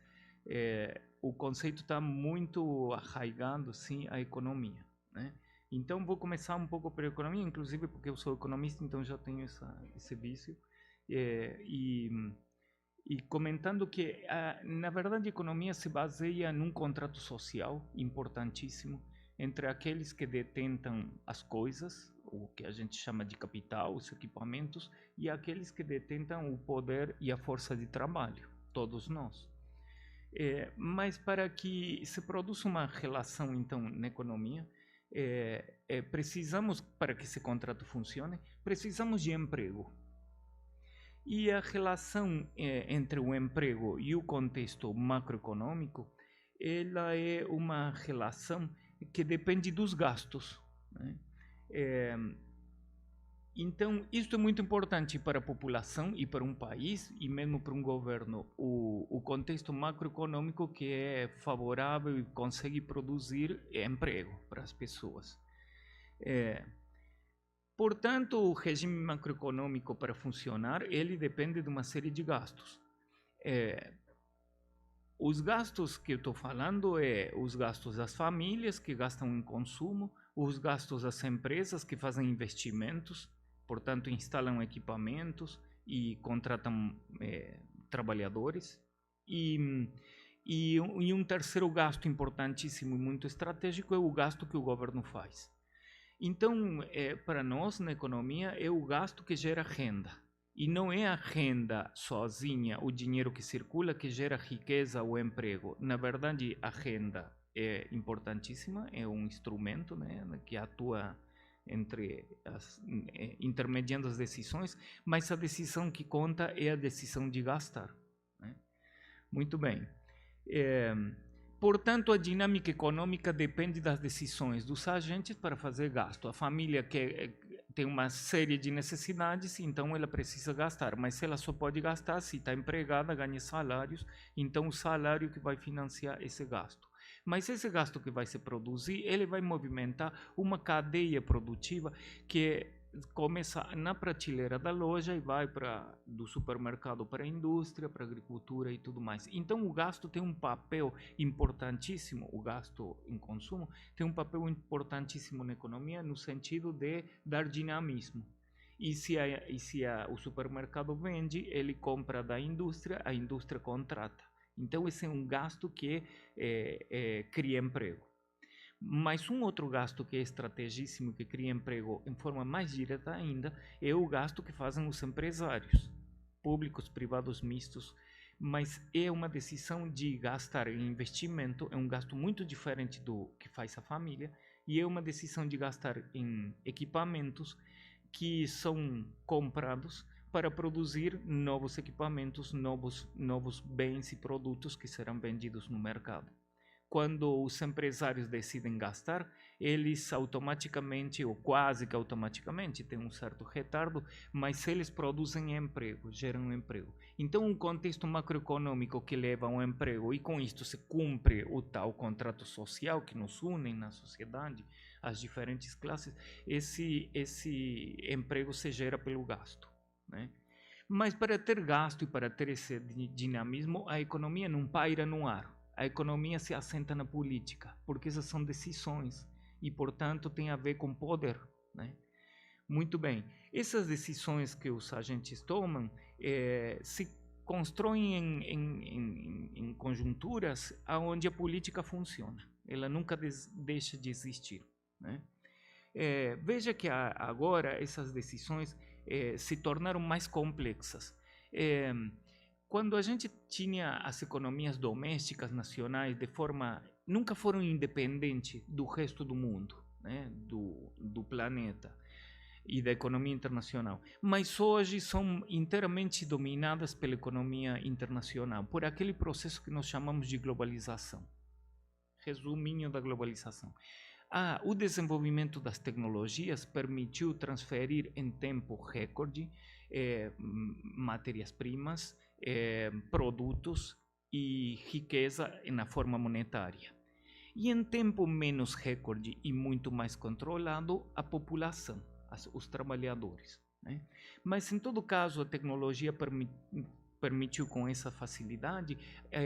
o conceito está muito arraigado, sim, à economia, né? Então, vou começar um pouco pela economia, inclusive porque eu sou economista, então já tenho esse vício. E comentando que, na verdade, a economia se baseia num contrato social importantíssimo entre aqueles que detentam as coisas, o que a gente chama de capital, os equipamentos, e aqueles que detentam o poder e a força de trabalho, todos nós. Mas para que se produza uma relação, então, na economia, precisamos, para que esse contrato funcione, precisamos de emprego. E a relação entre o emprego e o contexto macroeconômico, ela é uma relação que depende dos gastos, né? Então, isso é muito importante para a população e para um país e mesmo para um governo. O contexto macroeconômico que é favorável e consegue produzir emprego para as pessoas. Portanto, o regime macroeconômico, para funcionar, ele depende de uma série de gastos. Os gastos que eu estou falando os gastos das famílias que gastam em consumo, os gastos das empresas que fazem investimentos, portanto, instalam equipamentos e contratam trabalhadores. E um terceiro gasto importantíssimo e muito estratégico é o gasto que o governo faz. Então, para nós, na economia, é o gasto que gera renda. E não é a renda sozinha, o dinheiro que circula, que gera riqueza ou emprego. Na verdade, a renda é importantíssima, é um instrumento, né, que atua intermediando as decisões, mas a decisão que conta é a decisão de gastar. Né? Muito bem. Portanto, a dinâmica econômica depende das decisões dos agentes para fazer gasto. A família tem uma série de necessidades, então ela precisa gastar, mas ela só pode gastar se está empregada, ganha salários, então o salário que vai financiar esse gasto. Mas esse gasto que vai se produzir, ele vai movimentar uma cadeia produtiva que começa na prateleira da loja e vai do supermercado para a indústria, para a agricultura e tudo mais. Então o gasto tem um papel importantíssimo, o gasto em consumo tem um papel importantíssimo na economia no sentido de dar dinamismo. E se o supermercado vende, ele compra da indústria, a indústria contrata. Então esse é um gasto que cria emprego. Mas um outro gasto que é estrategíssimo, que cria emprego em forma mais direta ainda, é o gasto que fazem os empresários, públicos, privados, mistos. Mas é uma decisão de gastar em investimento, é um gasto muito diferente do que faz a família, e é uma decisão de gastar em equipamentos que são comprados para produzir novos equipamentos, novos bens e produtos que serão vendidos no mercado. Quando os empresários decidem gastar, eles automaticamente, ou quase que automaticamente, tem um certo retardo, mas eles produzem emprego, geram emprego. Então, um contexto macroeconômico que leva a um emprego, e com isto se cumpre o tal contrato social que nos une na sociedade, as diferentes classes, esse emprego se gera pelo gasto. Né? Mas para ter gasto e para ter esse dinamismo, a economia não paira no ar. A economia se assenta na política, porque essas são decisões e, portanto, tem a ver com poder. Né? Muito bem. Essas decisões que os agentes tomam se constroem em conjunturas onde a política funciona. Ela nunca deixa de existir. Né? Veja que agora essas decisões se tornaram mais complexas. Quando a gente tinha as economias domésticas nacionais nunca foram independentes do resto do mundo, né, do planeta e da economia internacional, mas hoje são inteiramente dominadas pela economia internacional, por aquele processo que nós chamamos de globalização. Resuminho da globalização. O desenvolvimento das tecnologias permitiu transferir em tempo recorde matérias-primas, produtos e riqueza na forma monetária. E em tempo menos recorde e muito mais controlado, a população, os trabalhadores. Né? Mas, em todo caso, a tecnologia permitiu com essa facilidade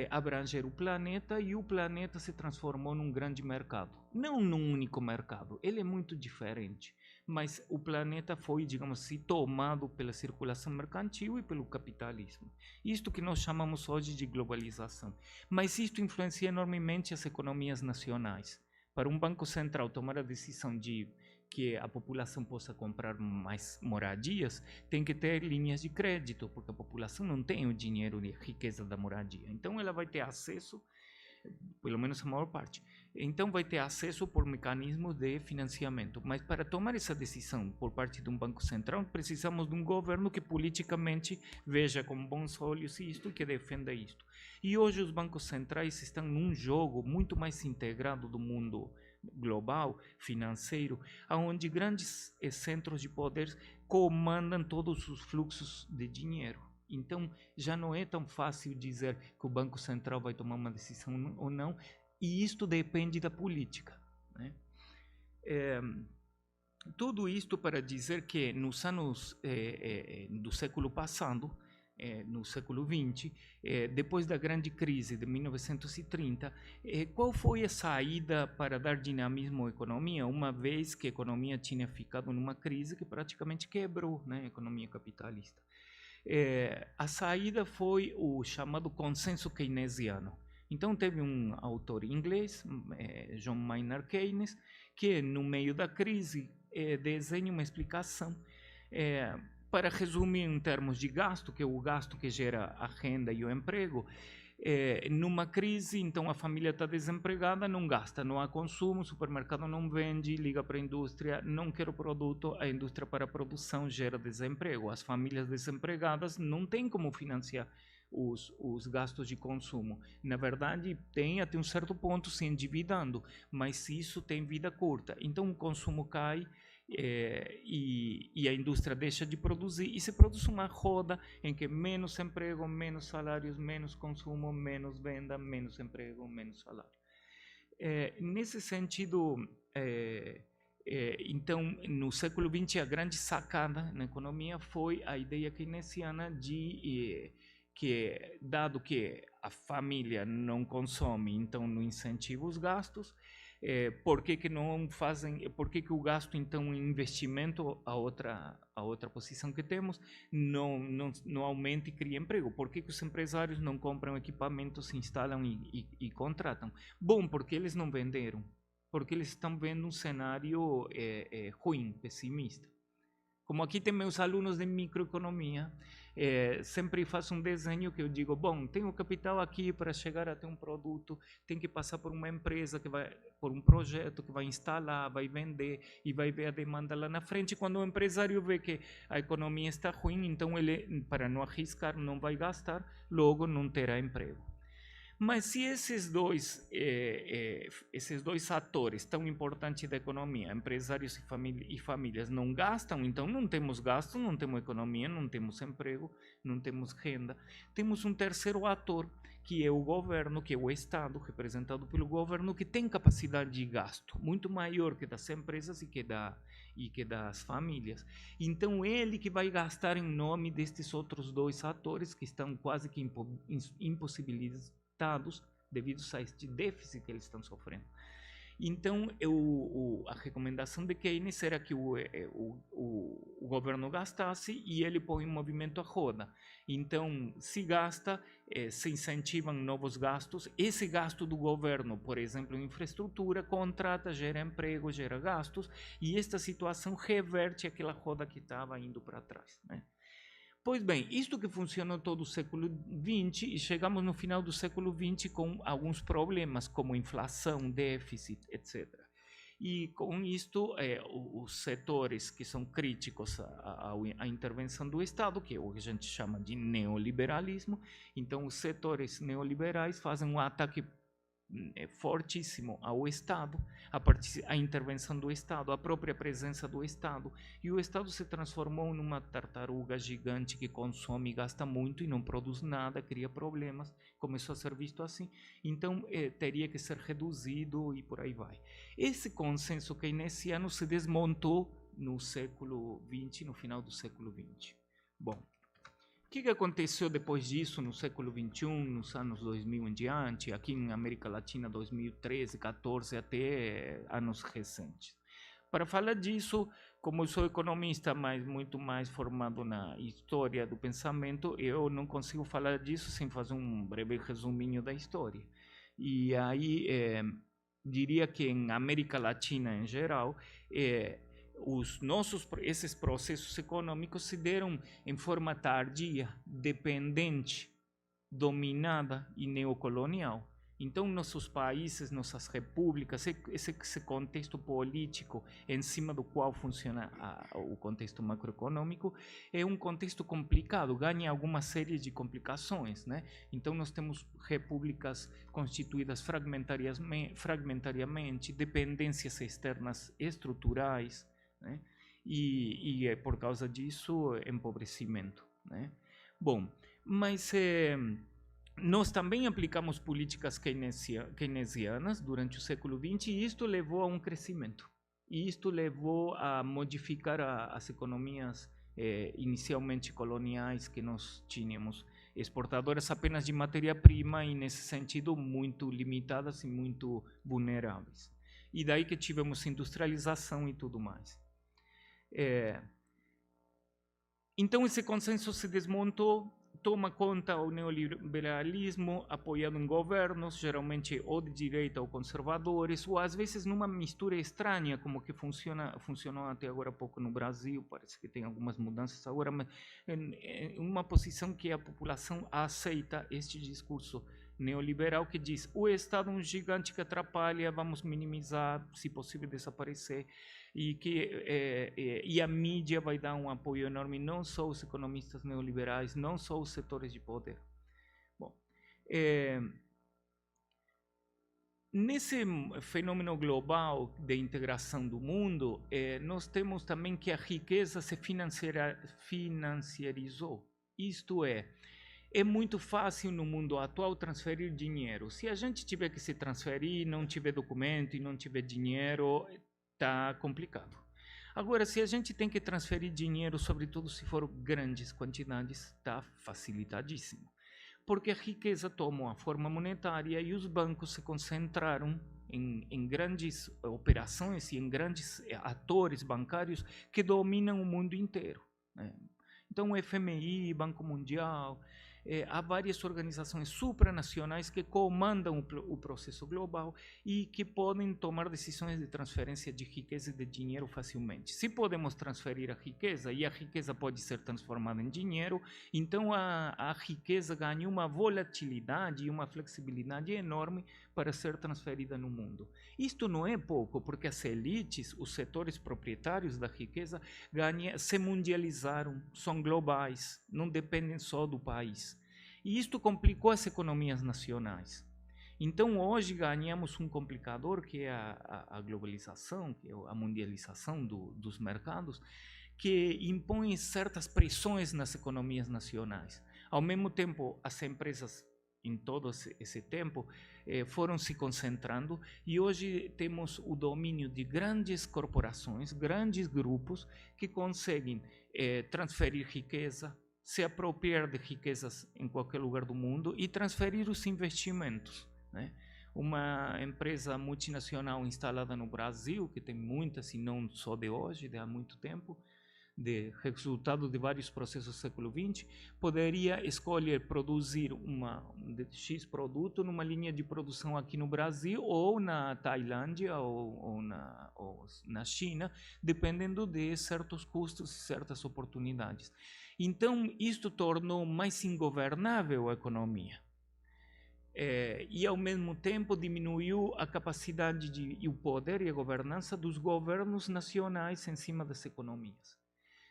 abranger o planeta, e o planeta se transformou num grande mercado. Não num único mercado, ele é muito diferente, mas o planeta foi, digamos assim, tomado pela circulação mercantil e pelo capitalismo. Isto que nós chamamos hoje de globalização. Mas isto influencia enormemente as economias nacionais. Para um banco central tomar a decisão de que a população possa comprar mais moradias, tem que ter linhas de crédito, porque a população não tem o dinheiro e a riqueza da moradia. Então ela vai ter acesso, pelo menos a maior parte, então vai ter acesso por mecanismos de financiamento. Mas para tomar essa decisão por parte de um banco central, precisamos de um governo que politicamente veja com bons olhos isto e que defenda isto. E hoje os bancos centrais estão num jogo muito mais integrado do mundo global, financeiro, onde grandes centros de poder comandam todos os fluxos de dinheiro. Então, já não é tão fácil dizer que o Banco Central vai tomar uma decisão ou não, e isto depende da política, né? Tudo isto para dizer que nos anos do século passado, no século XX, depois da grande crise de 1930, qual foi a saída para dar dinamismo à economia, uma vez que a economia tinha ficado numa crise que praticamente quebrou, né, a economia capitalista? A saída foi o chamado consenso keynesiano. Então, teve um autor inglês, John Maynard Keynes, que no meio da crise desenha uma explicação para resumir em termos de gasto, que é o gasto que gera a renda e o emprego. Numa crise, então a família está desempregada, não gasta, não há consumo, o supermercado não vende, liga para a indústria, não quer o produto, a indústria para a produção gera desemprego. As famílias desempregadas não têm como financiar os gastos de consumo. Na verdade, tem até um certo ponto se endividando, mas isso tem vida curta. Então o consumo cai e a indústria deixa de produzir e se produz uma roda em que menos emprego, menos salários, menos consumo, menos venda, menos emprego, menos salário. Nesse sentido, então, no século XX, a grande sacada na economia foi a ideia keynesiana de que, dado que a família não consome, então não incentiva os gastos, por que não fazem, por que o gasto, então, em investimento, a outra posição que temos, não aumenta e cria emprego? Por que os empresários não compram equipamentos, se instalam e contratam? Bom, porque eles não venderam, porque eles estão vendo um cenário ruim, pessimista. Como aqui tem meus alunos de microeconomia, sempre faço um desenho que eu digo, bom, tem o capital aqui para chegar até um produto, tem que passar por uma empresa, por um projeto que vai instalar, vai vender e vai ver a demanda lá na frente. Quando o empresário vê que a economia está ruim, então ele, para não arriscar, não vai gastar, logo não terá emprego. Mas se esses dois atores tão importantes da economia, empresários e famílias, não gastam, então não temos gasto, não temos economia, não temos emprego, não temos renda. Temos um terceiro ator, que é o governo, que é o Estado, representado pelo governo, que tem capacidade de gasto muito maior que das empresas e que das famílias. Então, ele que vai gastar em nome destes outros dois atores que estão quase que impossibilitados devido a este déficit que eles estão sofrendo. Então, a recomendação de Keynes era que o governo gastasse e ele põe em movimento a roda. Então, se gasta, se incentivam novos gastos. Esse gasto do governo, por exemplo, em infraestrutura, contrata, gera emprego, gera gastos, e esta situação reverte aquela roda que estava indo para trás, né? Pois bem, isto que funcionou todo o século XX, e chegamos no final do século XX com alguns problemas, como inflação, déficit, etc. E com isto, os setores que são críticos à intervenção do Estado, que é o que a gente chama de neoliberalismo, então os setores neoliberais fazem um ataque fortíssimo ao Estado, a intervenção do Estado, a própria presença do Estado, e o Estado se transformou numa tartaruga gigante que consome e gasta muito e não produz nada, cria problemas, começou a ser visto assim, então teria que ser reduzido e por aí vai. Esse consenso keynesiano se desmontou no século XX, no final do século XX. Bom, o que aconteceu depois disso no século XXI, nos anos 2000 em diante, aqui em América Latina 2013, 14 até anos recentes? Para falar disso, como eu sou economista, mas muito mais formado na história do pensamento, eu não consigo falar disso sem fazer um breve resuminho da história. E aí, diria que em América Latina em geral, esses processos econômicos se deram em forma tardia, dependente, dominada e neocolonial. Então, nossos países, nossas repúblicas, esse contexto político em cima do qual funciona o contexto macroeconômico, é um contexto complicado, ganha alguma série de complicações, né? Então, nós temos repúblicas constituídas fragmentariamente, dependências externas estruturais, né? E é por causa disso, empobrecimento, né? Bom, mas nós também aplicamos políticas keynesianas durante o século XX e isto levou a um crescimento. E isto levou a modificar as economias inicialmente coloniais que nós tínhamos, exportadoras apenas de matéria-prima e, nesse sentido, muito limitadas e muito vulneráveis. E daí que tivemos industrialização e tudo mais. Então, esse consenso se desmontou, toma conta o neoliberalismo apoiado em governos, geralmente ou de direita ou conservadores, ou às vezes numa mistura estranha, como que funcionou até agora há pouco no Brasil, parece que tem algumas mudanças agora, mas em uma posição que a população aceita este discurso neoliberal que diz: o Estado é um gigante que atrapalha, vamos minimizar, se possível desaparecer, e a mídia vai dar um apoio enorme, não só os economistas neoliberais, não só os setores de poder. Bom, nesse fenômeno global de integração do mundo, nós temos também que a riqueza se financiarizou. Isto é muito fácil no mundo atual transferir dinheiro. Se a gente tiver que se transferir, não tiver documento e não tiver dinheiro, está complicado. Agora, se a gente tem que transferir dinheiro, sobretudo se for grandes quantidades, está facilitadíssimo. Porque a riqueza tomou a forma monetária e os bancos se concentraram em grandes operações e em grandes atores bancários que dominam o mundo inteiro, né? Então, o FMI, Banco Mundial, há várias organizações supranacionais que comandam o processo global e que podem tomar decisões de transferência de riqueza e de dinheiro facilmente. Se podemos transferir a riqueza e a riqueza pode ser transformada em dinheiro, então a riqueza ganha uma volatilidade e uma flexibilidade enorme para ser transferida no mundo. Isto não é pouco, porque as elites, os setores proprietários da riqueza, se mundializaram, são globais, não dependem só do país. E isto complicou as economias nacionais. Então, hoje ganhamos um complicador, que é a globalização, que é a mundialização dos mercados, que impõe certas pressões nas economias nacionais. Ao mesmo tempo, as empresas, em todo esse tempo, foram se concentrando e hoje temos o domínio de grandes corporações, grandes grupos que conseguem transferir riqueza, se apropriar de riquezas em qualquer lugar do mundo e transferir os investimentos, né? Uma empresa multinacional instalada no Brasil, que tem muitas, e não só de hoje, de há muito tempo, de resultado de vários processos do século XX, poderia escolher produzir X produto numa linha de produção aqui no Brasil, ou na Tailândia, ou na China, dependendo de certos custos e certas oportunidades. Então, isto tornou mais ingovernável a economia. E, ao mesmo tempo, diminuiu a capacidade e o poder e a governança dos governos nacionais em cima das economias.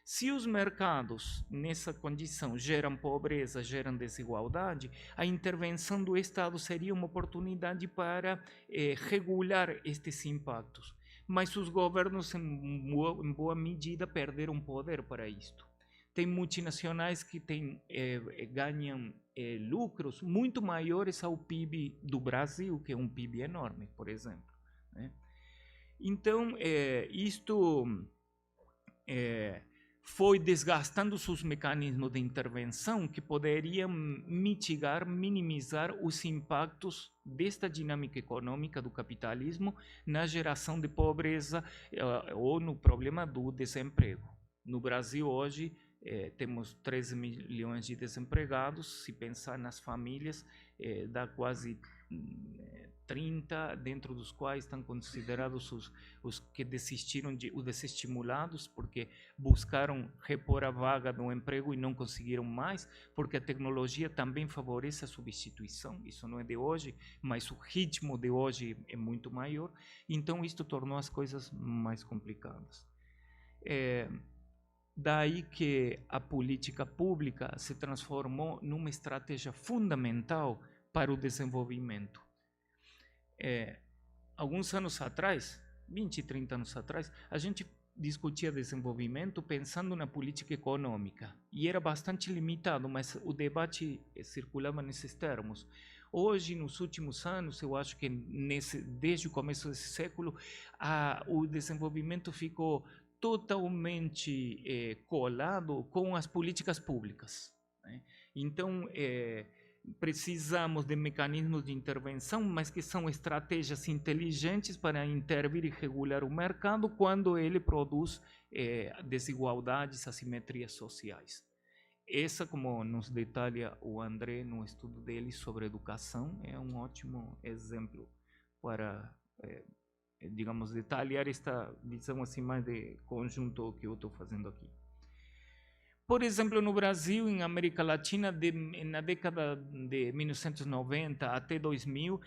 Se os mercados, nessa condição, geram pobreza, geram desigualdade, a intervenção do Estado seria uma oportunidade para regular estes impactos. Mas os governos, em boa medida, perderam poder para isto. Tem multinacionais que ganham lucros muito maiores ao PIB do Brasil, que é um PIB enorme, por exemplo, né? Então, isto foi desgastando seus mecanismos de intervenção que poderiam mitigar, minimizar os impactos desta dinâmica econômica do capitalismo na geração de pobreza ou no problema do desemprego. No Brasil, hoje, temos 13 milhões de desempregados. Se pensar nas famílias, dá quase 30, dentro dos quais estão considerados os que desistiram, os desestimulados, porque buscaram repor a vaga do emprego e não conseguiram mais, porque a tecnologia também favorece a substituição. Isso não é de hoje, mas o ritmo de hoje é muito maior. Então, isto tornou as coisas mais complicadas. Daí que a política pública se transformou numa estratégia fundamental para o desenvolvimento. Alguns anos atrás, 20, 30 anos atrás, a gente discutia desenvolvimento pensando na política econômica e era bastante limitado, mas o debate circulava nesses termos. Hoje, nos últimos anos, eu acho que desde o começo desse século, o desenvolvimento ficou totalmente colado com as políticas públicas, né? Então, precisamos de mecanismos de intervenção, mas que são estratégias inteligentes para intervir e regular o mercado quando ele produz desigualdades, assimetrias sociais. Essa, como nos detalha o André no estudo dele sobre educação, é um ótimo exemplo para, digamos, detalhar esta visão assim mais de conjunto que eu estou fazendo aqui. Por exemplo, no Brasil, em América Latina, na década de 1990 até 2000,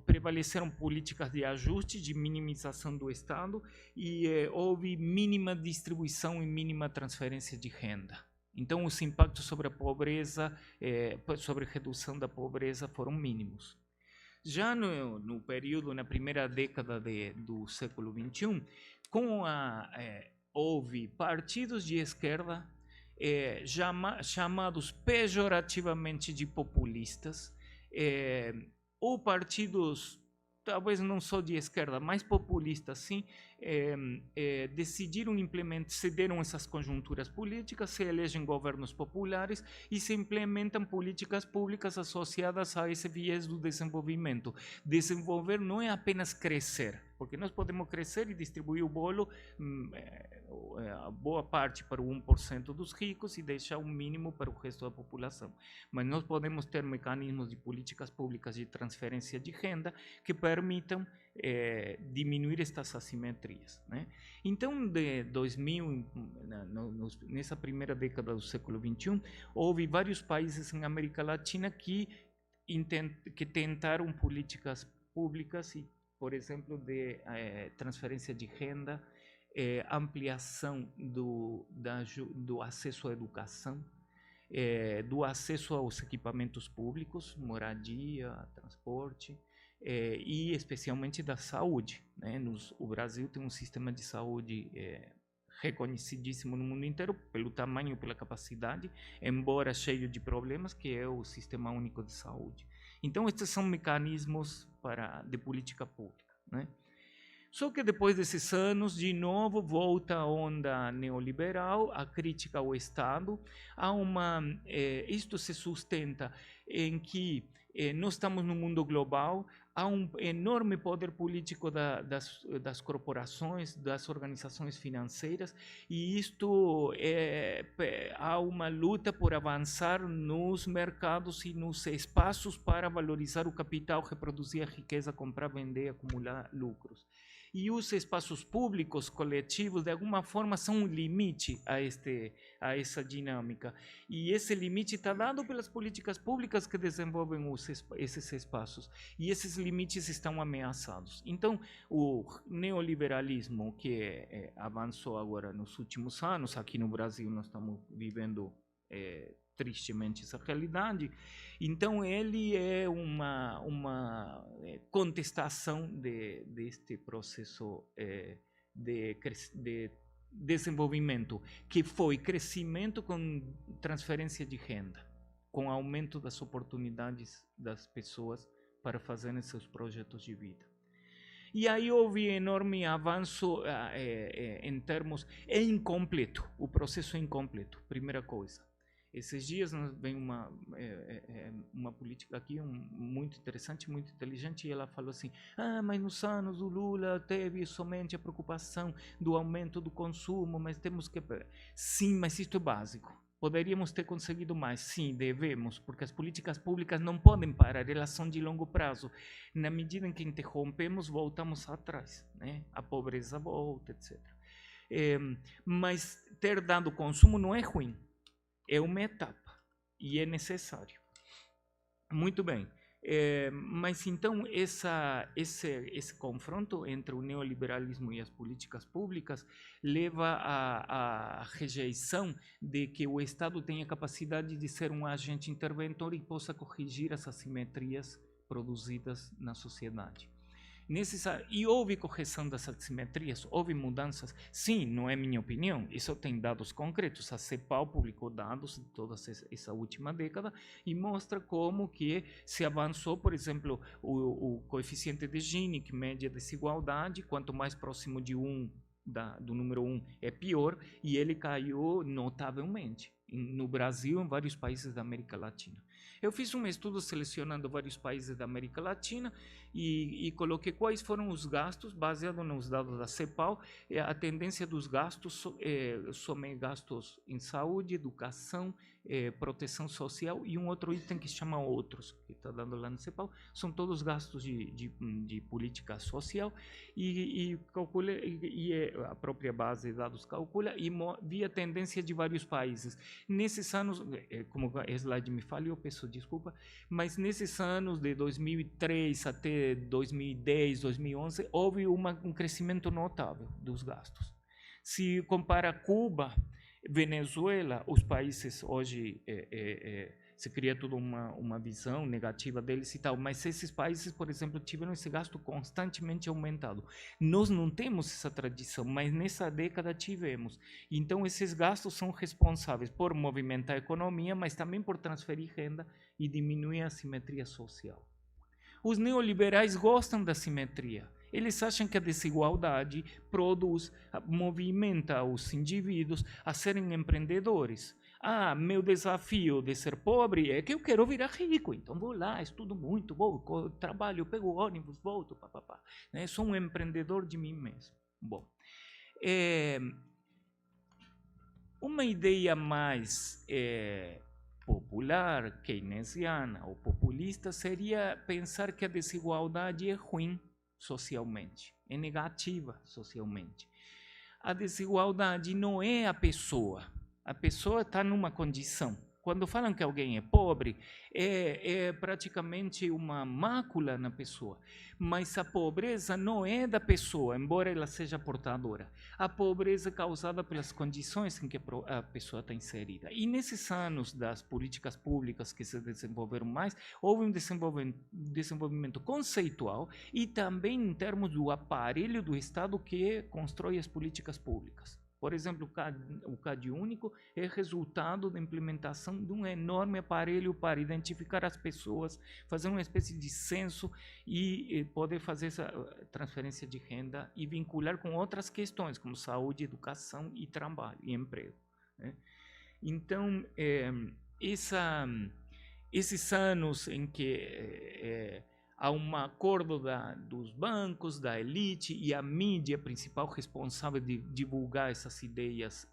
prevaleceram políticas de ajuste, de minimização do Estado, e houve mínima distribuição e mínima transferência de renda. Então, os impactos sobre a pobreza, sobre a redução da pobreza, foram mínimos. Já no período, na primeira década do século XXI, houve partidos de esquerda, chamados pejorativamente de populistas, ou partidos, talvez não só de esquerda, mas populistas, sim, decidiram cederam essas conjunturas políticas, se elegem governos populares e se implementam políticas públicas associadas a esse viés do desenvolvimento. Desenvolver não é apenas crescer, porque nós podemos crescer e distribuir o bolo, a boa parte para o 1% dos ricos e deixar o mínimo para o resto da população. Mas nós podemos ter mecanismos de políticas públicas de transferência de renda que permitam diminuir estas assimetrias, né? Então, de 2000, nessa primeira década do século XXI, houve vários países em América Latina que tentaram políticas públicas, por exemplo, de transferência de renda, ampliação do acesso à educação, do acesso aos equipamentos públicos, moradia, transporte, e especialmente da saúde, né? O Brasil tem um sistema de saúde reconhecidíssimo no mundo inteiro pelo tamanho, pela capacidade, embora cheio de problemas, que é o Sistema Único de Saúde. Então, estes são mecanismos de política pública, né? Só que depois desses anos, de novo, volta a onda neoliberal, a crítica ao Estado. Isto se sustenta em que nós estamos no mundo global, há um enorme poder político das corporações, das organizações financeiras, e há uma luta por avançar nos mercados e nos espaços para valorizar o capital, reproduzir a riqueza, comprar, vender, acumular lucros. E os espaços públicos, coletivos, de alguma forma, são um limite a essa dinâmica. E esse limite está dado pelas políticas públicas que desenvolvem esses espaços. E esses limites estão ameaçados. Então, o neoliberalismo que avançou agora nos últimos anos, aqui no Brasil nós estamos vivendo tristemente essa realidade. Então, ele é uma contestação deste processo de desenvolvimento, que foi crescimento com transferência de renda, com aumento das oportunidades das pessoas para fazerem seus projetos de vida. E aí houve enorme avanço em termos... É incompleto, o processo é incompleto, primeira coisa. Esses dias vem uma política aqui muito interessante, muito inteligente, e ela falou assim, mas nos anos do Lula teve somente a preocupação do aumento do consumo, mas temos que... Sim, mas isto é básico. Poderíamos ter conseguido mais? Sim, devemos, porque as políticas públicas não podem parar, elas são de longo prazo. Na medida em que interrompemos, voltamos atrás, né? A pobreza volta, etc. Mas ter dado consumo não é ruim, é uma etapa e é necessário. Muito bem. Mas então esse confronto entre o neoliberalismo e as políticas públicas leva à rejeição de que o Estado tenha capacidade de ser um agente interventor e possa corrigir as assimetrias produzidas na sociedade. E houve correção das assimetrias, houve mudanças? Sim, não é minha opinião, isso tem dados concretos. A CEPAL publicou dados de toda essa última década e mostra como que se avançou, por exemplo, o coeficiente de Gini, que mede a desigualdade, quanto mais próximo de 1, do número 1 é pior, e ele caiu notavelmente no Brasil e em vários países da América Latina. Eu fiz um estudo selecionando vários países da América Latina e coloquei quais foram os gastos, baseado nos dados da CEPAL. A tendência dos gastos são gastos em saúde, educação, proteção social e um outro item que se chama outros, que está dando lá no CEPAL, são todos gastos de política social e calcula, a própria base de dados calcula e via tendência de vários países. Nesses anos, como a slide me falhou, peço desculpa, mas nesses anos de 2003 até 2010, 2011, houve um crescimento notável dos gastos. Se compara Cuba, Venezuela, os países hoje se cria toda uma visão negativa deles e tal, mas esses países, por exemplo, tiveram esse gasto constantemente aumentado. Nós não temos essa tradição, mas nessa década tivemos. Então, esses gastos são responsáveis por movimentar a economia, mas também por transferir renda e diminuir a assimetria social. Os neoliberais gostam da simetria. Eles acham que a desigualdade movimenta os indivíduos a serem empreendedores. Meu desafio de ser pobre é que eu quero virar rico, então vou lá, estudo muito, vou, trabalho, pego o ônibus, volto, papapá. Sou um empreendedor de mim mesmo. Bom, uma ideia mais popular, keynesiana ou populista seria pensar que a desigualdade é ruim socialmente, é negativa socialmente. A desigualdade não é a pessoa está numa condição. Quando falam que alguém é pobre, é praticamente uma mácula na pessoa. Mas a pobreza não é da pessoa, embora ela seja portadora. A pobreza é causada pelas condições em que a pessoa está inserida. E nesses anos das políticas públicas que se desenvolveram mais, houve um desenvolvimento conceitual e também em termos do aparelho do Estado que constrói as políticas públicas. Por exemplo, o CAD único é resultado da implementação de um enorme aparelho para identificar as pessoas, fazer uma espécie de censo e poder fazer essa transferência de renda e vincular com outras questões, como saúde, educação e trabalho e emprego. Então, esses anos em que há um acordo dos bancos, da elite e a mídia principal responsável de divulgar essas ideias,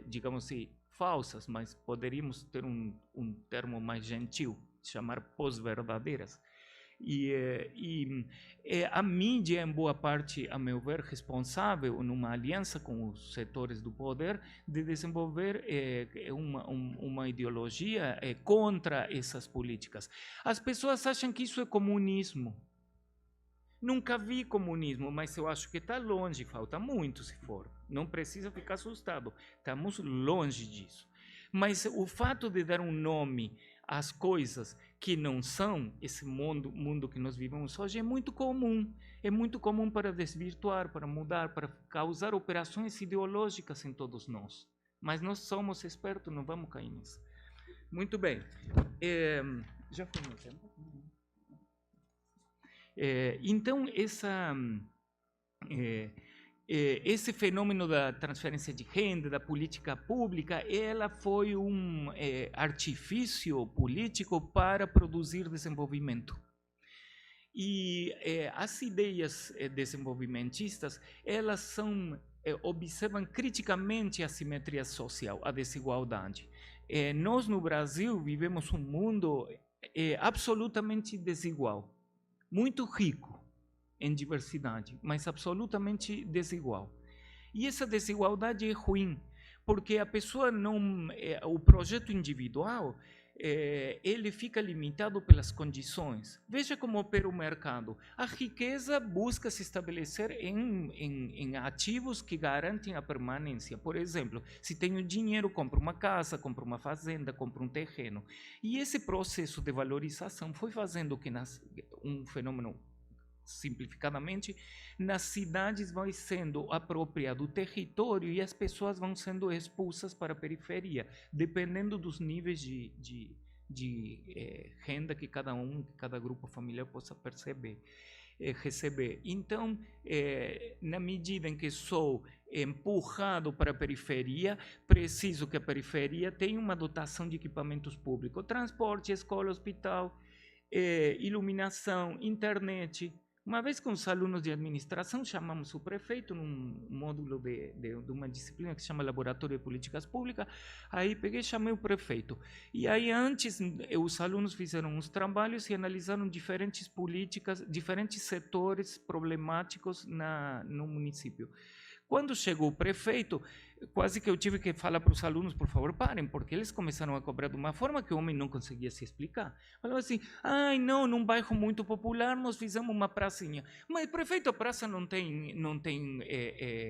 digamos assim, falsas, mas poderíamos ter um termo mais gentil, chamar pós-verdadeiras. A mídia, em boa parte, a meu ver, responsável, numa aliança com os setores do poder, de desenvolver uma ideologia contra essas políticas. As pessoas acham que isso é comunismo. Nunca vi comunismo, mas eu acho que está longe, falta muito se for. Não precisa ficar assustado, estamos longe disso. Mas o fato de dar um nome às coisas que não são esse mundo que nós vivemos hoje é muito comum. É muito comum para desvirtuar, para mudar, para causar operações ideológicas em todos nós. Mas nós somos espertos, não vamos cair nisso. Muito bem. Já foi meu tempo? Então, esse fenômeno da transferência de renda, da política pública, ela foi um artifício político para produzir desenvolvimento. E as ideias desenvolvimentistas, elas observam criticamente a assimetria social, a desigualdade. nós no Brasil vivemos um mundo absolutamente desigual, muito rico em diversidade, mas absolutamente desigual. E essa desigualdade é ruim, porque a pessoa não, o projeto individual, ele fica limitado pelas condições. Veja como opera o mercado. A riqueza busca se estabelecer em ativos que garantem a permanência. Por exemplo, se tenho dinheiro, compro uma casa, compro uma fazenda, compro um terreno. E esse processo de valorização foi fazendo que um fenômeno, simplificadamente, nas cidades vai sendo apropriado o território e as pessoas vão sendo expulsas para a periferia, dependendo dos níveis de renda que cada grupo familiar possa receber. Então, na medida em que sou empurrado para a periferia, preciso que a periferia tenha uma dotação de equipamentos públicos, transporte, escola, hospital, iluminação, internet. Uma vez com os alunos de administração, chamamos o prefeito num módulo de uma disciplina que se chama Laboratório de Políticas Públicas. Aí peguei e chamei o prefeito. E aí antes, os alunos fizeram uns trabalhos e analisaram diferentes políticas, diferentes setores problemáticos no município. Quando chegou o prefeito, quase que eu tive que falar para os alunos, por favor, parem, porque eles começaram a cobrar de uma forma que o homem não conseguia se explicar. Falava assim, não, num bairro muito popular nós fizemos uma pracinha. Mas, prefeito, a praça não tem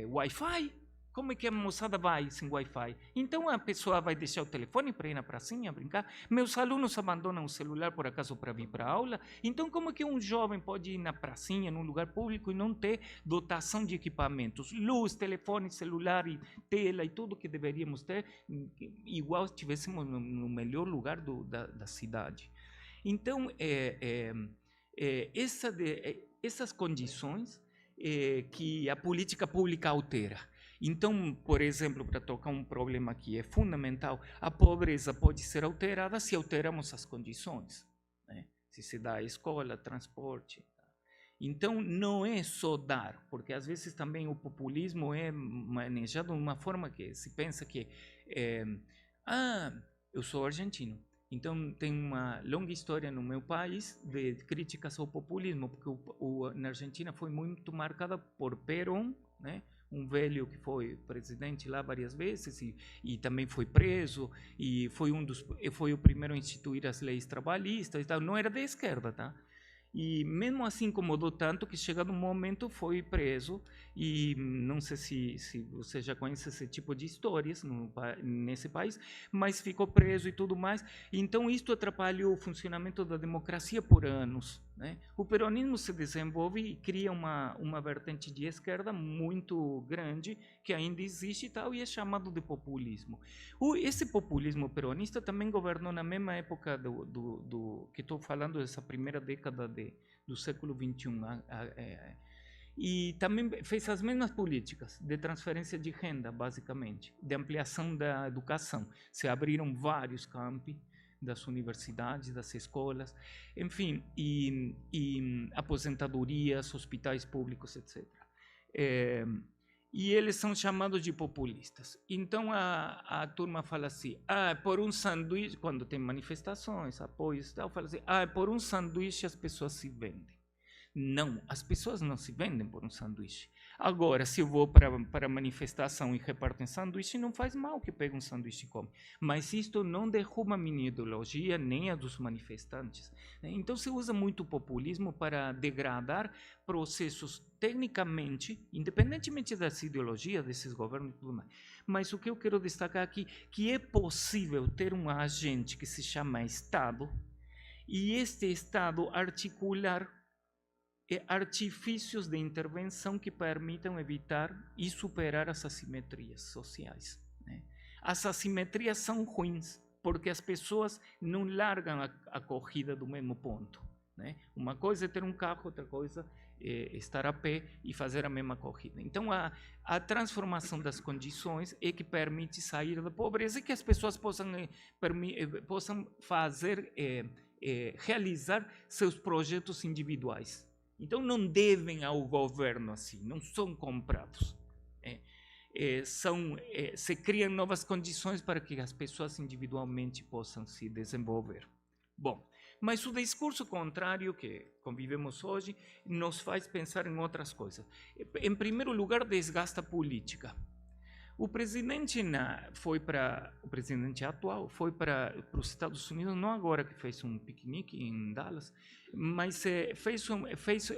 Wi-Fi? Como é que a moçada vai sem Wi-Fi? Então a pessoa vai deixar o telefone para ir na pracinha brincar? Meus alunos abandonam o celular por acaso para vir para a aula? Então como é que um jovem pode ir na pracinha, num lugar público e não ter dotação de equipamentos? Luz, telefone, celular e tela e tudo que deveríamos ter, igual se estivéssemos no melhor lugar da cidade. Então, essas condições que a política pública altera. Então, por exemplo, para tocar um problema que é fundamental, a pobreza pode ser alterada se alteramos as condições, né? Se se dá escola, transporte. Então, não é só dar, porque às vezes também o populismo é manejado de uma forma que se pensa que eu sou argentino, então tem uma longa história no meu país de críticas ao populismo, porque na Argentina foi muito marcada por Perón, né? Um velho que foi presidente lá várias vezes e também foi preso e foi o primeiro a instituir as leis trabalhistas e tal. Não era de esquerda, tá? E mesmo assim incomodou tanto que chegado um momento foi preso e não sei se você já conhece esse tipo de histórias nesse país, mas ficou preso e tudo mais. Então isto atrapalhou o funcionamento da democracia por anos, né? O peronismo se desenvolve e cria uma vertente de esquerda muito grande que ainda existe e tal, e é chamado de populismo. Esse populismo peronista também governou na mesma época que estou falando, dessa primeira década do século XXI. E também fez as mesmas políticas de transferência de renda, basicamente, de ampliação da educação. Se abriram vários campi das universidades, das escolas, enfim, e aposentadorias, hospitais públicos, etc. E eles são chamados de populistas. Então a turma fala assim, por um sanduíche, quando tem manifestações, apoios e tal, fala assim, por um sanduíche as pessoas se vendem. Não, as pessoas não se vendem por um sanduíche. Agora, se eu vou para a manifestação e reparto um sanduíche, não faz mal que pegue um sanduíche e come. Mas isto não derruba a minha ideologia, nem a dos manifestantes. Então, se usa muito populismo para degradar processos tecnicamente, independentemente das ideologias desses governos e tudo mais. Mas o que eu quero destacar aqui, que é possível ter um agente que se chama Estado, e este Estado articular artifícios de intervenção que permitam evitar e superar as assimetrias sociais, né? As assimetrias são ruins, porque as pessoas não largam a corrida do mesmo ponto, né? Uma coisa é ter um carro, outra coisa é estar a pé e fazer a mesma corrida. Então, a transformação das condições é que permite sair da pobreza e que as pessoas possam fazer, realizar seus projetos individuais. Então, não devem ao governo assim, não são comprados. se criam novas condições para que as pessoas individualmente possam se desenvolver. Bom, mas o discurso contrário que convivemos hoje nos faz pensar em outras coisas. Em primeiro lugar, desgasta a política. O presidente o presidente atual foi para os Estados Unidos, não agora que fez um piquenique em Dallas, mas fez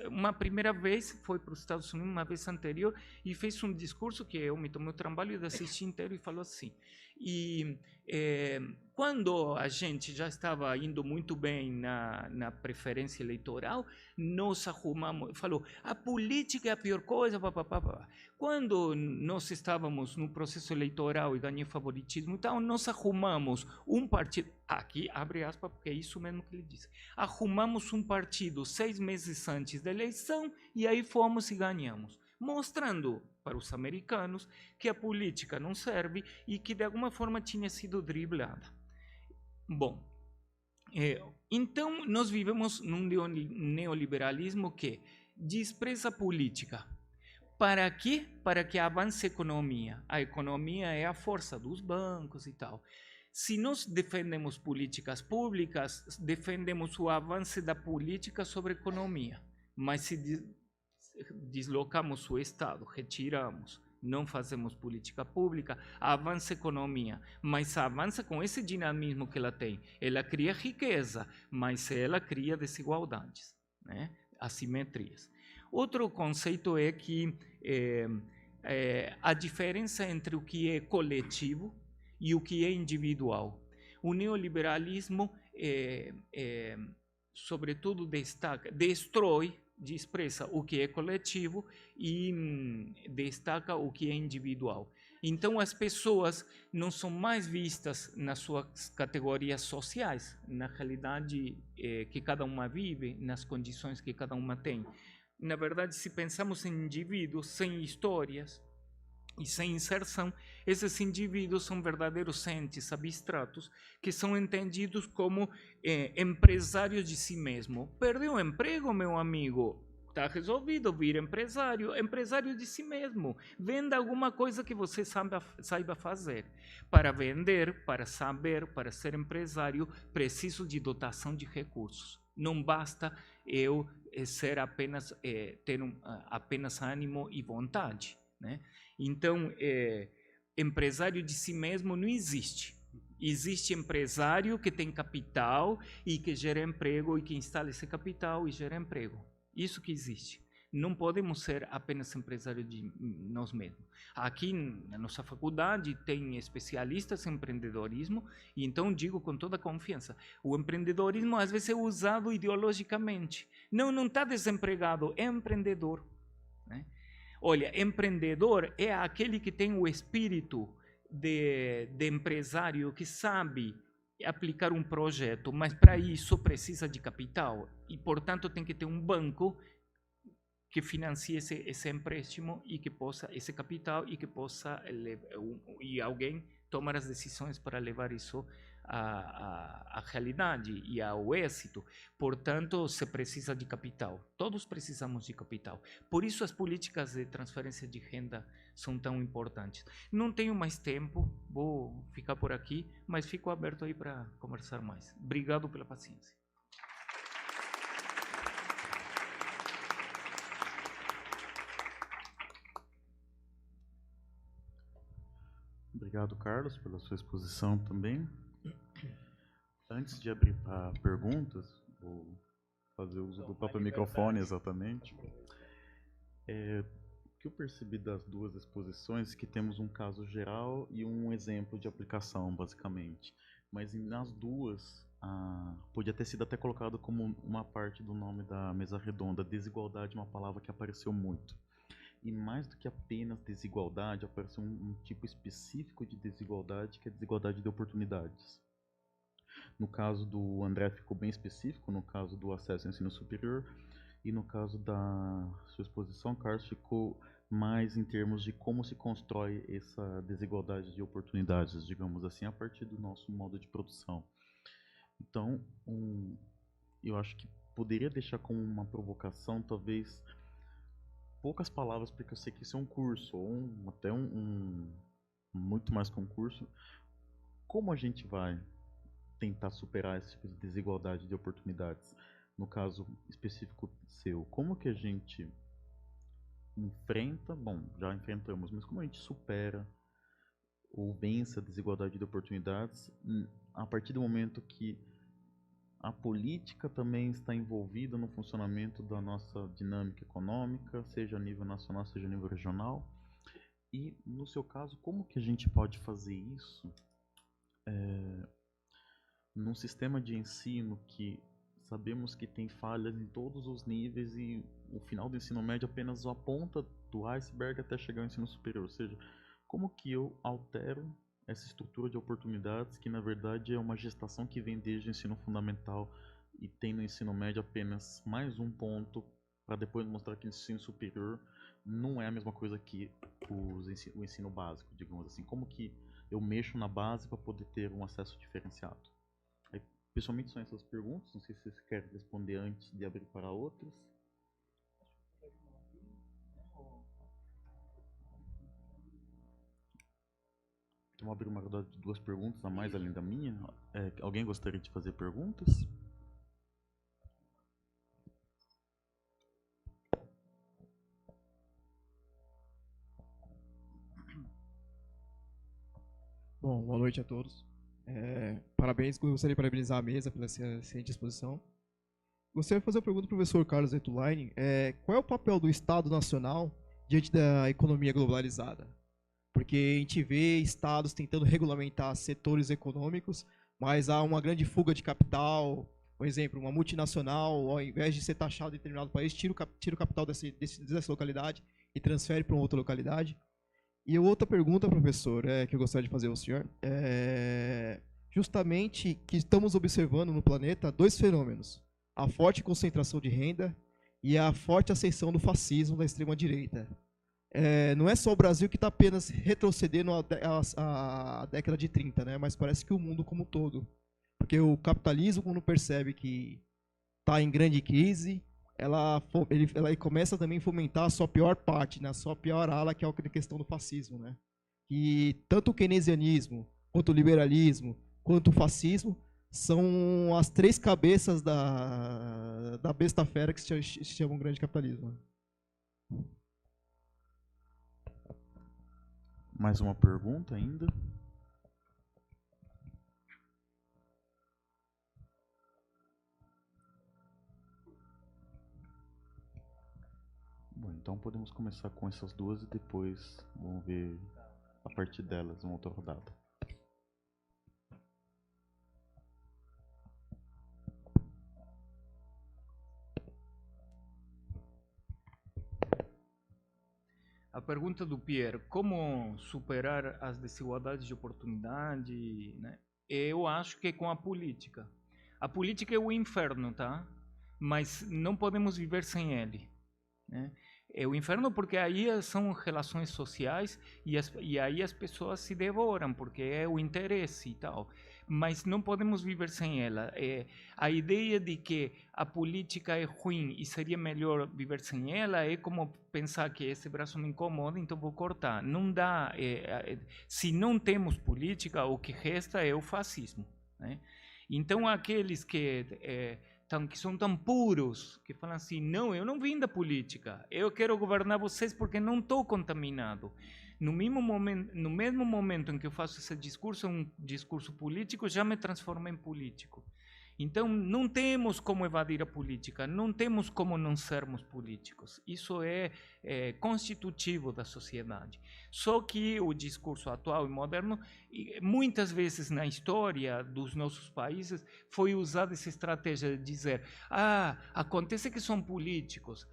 uma primeira vez, foi para os Estados Unidos uma vez anterior, e fez um discurso que eu me tomei o trabalho de assistir inteiro e falou assim. E quando a gente já estava indo muito bem na preferência eleitoral, nós arrumamos, falou, a política é a pior coisa, papapá. Quando nós estávamos no processo eleitoral e ganhei favoritismo, então nós arrumamos um partido, aqui abre aspas, porque é isso mesmo que ele disse, arrumamos um partido 6 meses antes da eleição e aí fomos e ganhamos, mostrando para os americanos que a política não serve e que de alguma forma tinha sido driblada. Bom, então nós vivemos num neoliberalismo que despreza a política. Para quê? Para que avance a economia. A economia é a força dos bancos e tal. Se nós defendemos políticas públicas, defendemos o avanço da política sobre a economia. Mas se deslocamos o Estado, retiramos, não fazemos política pública, avança a economia, mas avança com esse dinamismo que ela tem. Ela cria riqueza, mas ela cria desigualdades, né? Assimetrias. Outro conceito é que a diferença entre o que é coletivo e o que é individual. O neoliberalismo, sobretudo, destrói, despreza o que é coletivo e destaca o que é individual. Então, as pessoas não são mais vistas nas suas categorias sociais, na realidade que cada uma vive, nas condições que cada uma tem. Na verdade, se pensamos em indivíduos sem histórias e sem inserção, esses indivíduos são verdadeiros entes abstratos que são entendidos como empresários de si mesmo. Perdeu o emprego, meu amigo? Está resolvido, vira empresário de si mesmo. Venda alguma coisa que você saiba fazer. Para vender, para saber, para ser empresário, preciso de dotação de recursos. Não basta eu ser apenas ter apenas ânimo e vontade, né? Então, empresário de si mesmo não existe. Existe empresário que tem capital e que gera emprego e que instala esse capital e gera emprego. Isso que existe. Não podemos ser apenas empresários de nós mesmos. Aqui na nossa faculdade tem especialistas em empreendedorismo e então digo com toda confiança, o empreendedorismo às vezes é usado ideologicamente. Não está desempregado, é empreendedor, né? Olha, empreendedor é aquele que tem o espírito de empresário que sabe aplicar um projeto, mas para isso precisa de capital e, portanto, tem que ter um banco que financie esse empréstimo e que possa, esse capital, e que possa, e alguém tomar as decisões para levar isso à realidade e ao êxito. Portanto, se precisa de capital. Todos precisamos de capital. Por isso as políticas de transferência de renda são tão importantes. Não tenho mais tempo, vou ficar por aqui, mas fico aberto aí para conversar mais. Obrigado pela paciência. Obrigado, Carlos, pela sua exposição também. Antes de abrir para perguntas, vou fazer uso do próprio microfone, exatamente. O que eu percebi das duas exposições é que temos um caso geral e um exemplo de aplicação, basicamente. Mas nas duas, podia ter sido até colocado como uma parte do nome da mesa redonda. Desigualdade é uma palavra que apareceu muito. E mais do que apenas desigualdade, apareceu um tipo específico de desigualdade, que é a desigualdade de oportunidades. No caso do André ficou bem específico, no caso do acesso ao ensino superior, e no caso da sua exposição, Carlos, ficou mais em termos de como se constrói essa desigualdade de oportunidades, digamos assim, a partir do nosso modo de produção. Então, eu acho que poderia deixar como uma provocação, talvez, poucas palavras, porque eu sei que isso é um curso, ou até muito mais que um curso. Como a gente vai tentar superar esse tipo de desigualdade de oportunidades? No caso específico seu, como que a gente enfrenta, bom, já enfrentamos, mas como a gente supera ou vence a desigualdade de oportunidades a partir do momento que a política também está envolvida no funcionamento da nossa dinâmica econômica, seja a nível nacional, seja a nível regional? E, no seu caso, como que a gente pode fazer isso num sistema de ensino que sabemos que tem falhas em todos os níveis e o final do ensino médio é apenas a ponta do iceberg até chegar ao ensino superior? Ou seja, como que eu altero essa estrutura de oportunidades que, na verdade, é uma gestação que vem desde o ensino fundamental e tem no ensino médio apenas mais um ponto para depois mostrar que o ensino superior não é a mesma coisa que o ensino básico, digamos assim. Como que eu mexo na base para poder ter um acesso diferenciado? Aí, pessoalmente, são essas perguntas. Não sei se vocês querem responder antes de abrir para outros. Então, vou abrir uma rodada de 2 perguntas a mais além da minha. Alguém gostaria de fazer perguntas? Bom, boa noite a todos. Parabéns, gostaria de parabenizar a mesa pela excelente exposição. Gostaria de fazer uma pergunta para o professor Carlos Etulainen. Qual é o papel do Estado Nacional diante da economia globalizada? Porque a gente vê estados tentando regulamentar setores econômicos, mas há uma grande fuga de capital. Por exemplo, uma multinacional, ao invés de ser taxado em determinado país, tira o capital dessa localidade e transfere para uma outra localidade. E outra pergunta, professor, que eu gostaria de fazer ao senhor, justamente que estamos observando no planeta 2 fenômenos: a forte concentração de renda e a forte ascensão do fascismo da extrema-direita. Não é só o Brasil que está apenas retrocedendo a década de 30, né? Mas parece que o mundo como um todo. Porque o capitalismo, quando percebe que está em grande crise, ele começa também a fomentar a sua pior parte, né? A sua pior ala, que é a questão do fascismo, né? E tanto o keynesianismo, quanto o liberalismo, quanto o fascismo, são as 3 cabeças da besta fera que se chamam grande capitalismo. Mais uma pergunta ainda? Bom, então podemos começar com essas 2 e depois vamos ver a partir delas uma outra rodada. A pergunta do Pierre, como superar as desigualdades de oportunidade, né? Eu acho que é com a política. A política é o inferno, tá? Mas não podemos viver sem ele, né? É o inferno porque aí são relações sociais e aí as pessoas se devoram porque é o interesse e tal. Mas não podemos viver sem ela. A ideia de que a política é ruim e seria melhor viver sem ela é como pensar que esse braço me incomoda, então vou cortar. Não dá. Se não temos política, o que resta é o fascismo, né? Então, aqueles que são tão puros, que falam assim, não, eu não vim da política, eu quero governar vocês porque não estou contaminado. No mesmo momento em que eu faço esse discurso, um discurso político, já me transformo em político. Então, não temos como evadir a política, não temos como não sermos políticos. Isso é constitutivo da sociedade. Só que o discurso atual e moderno, muitas vezes na história dos nossos países, foi usada essa estratégia de dizer: acontece que são políticos.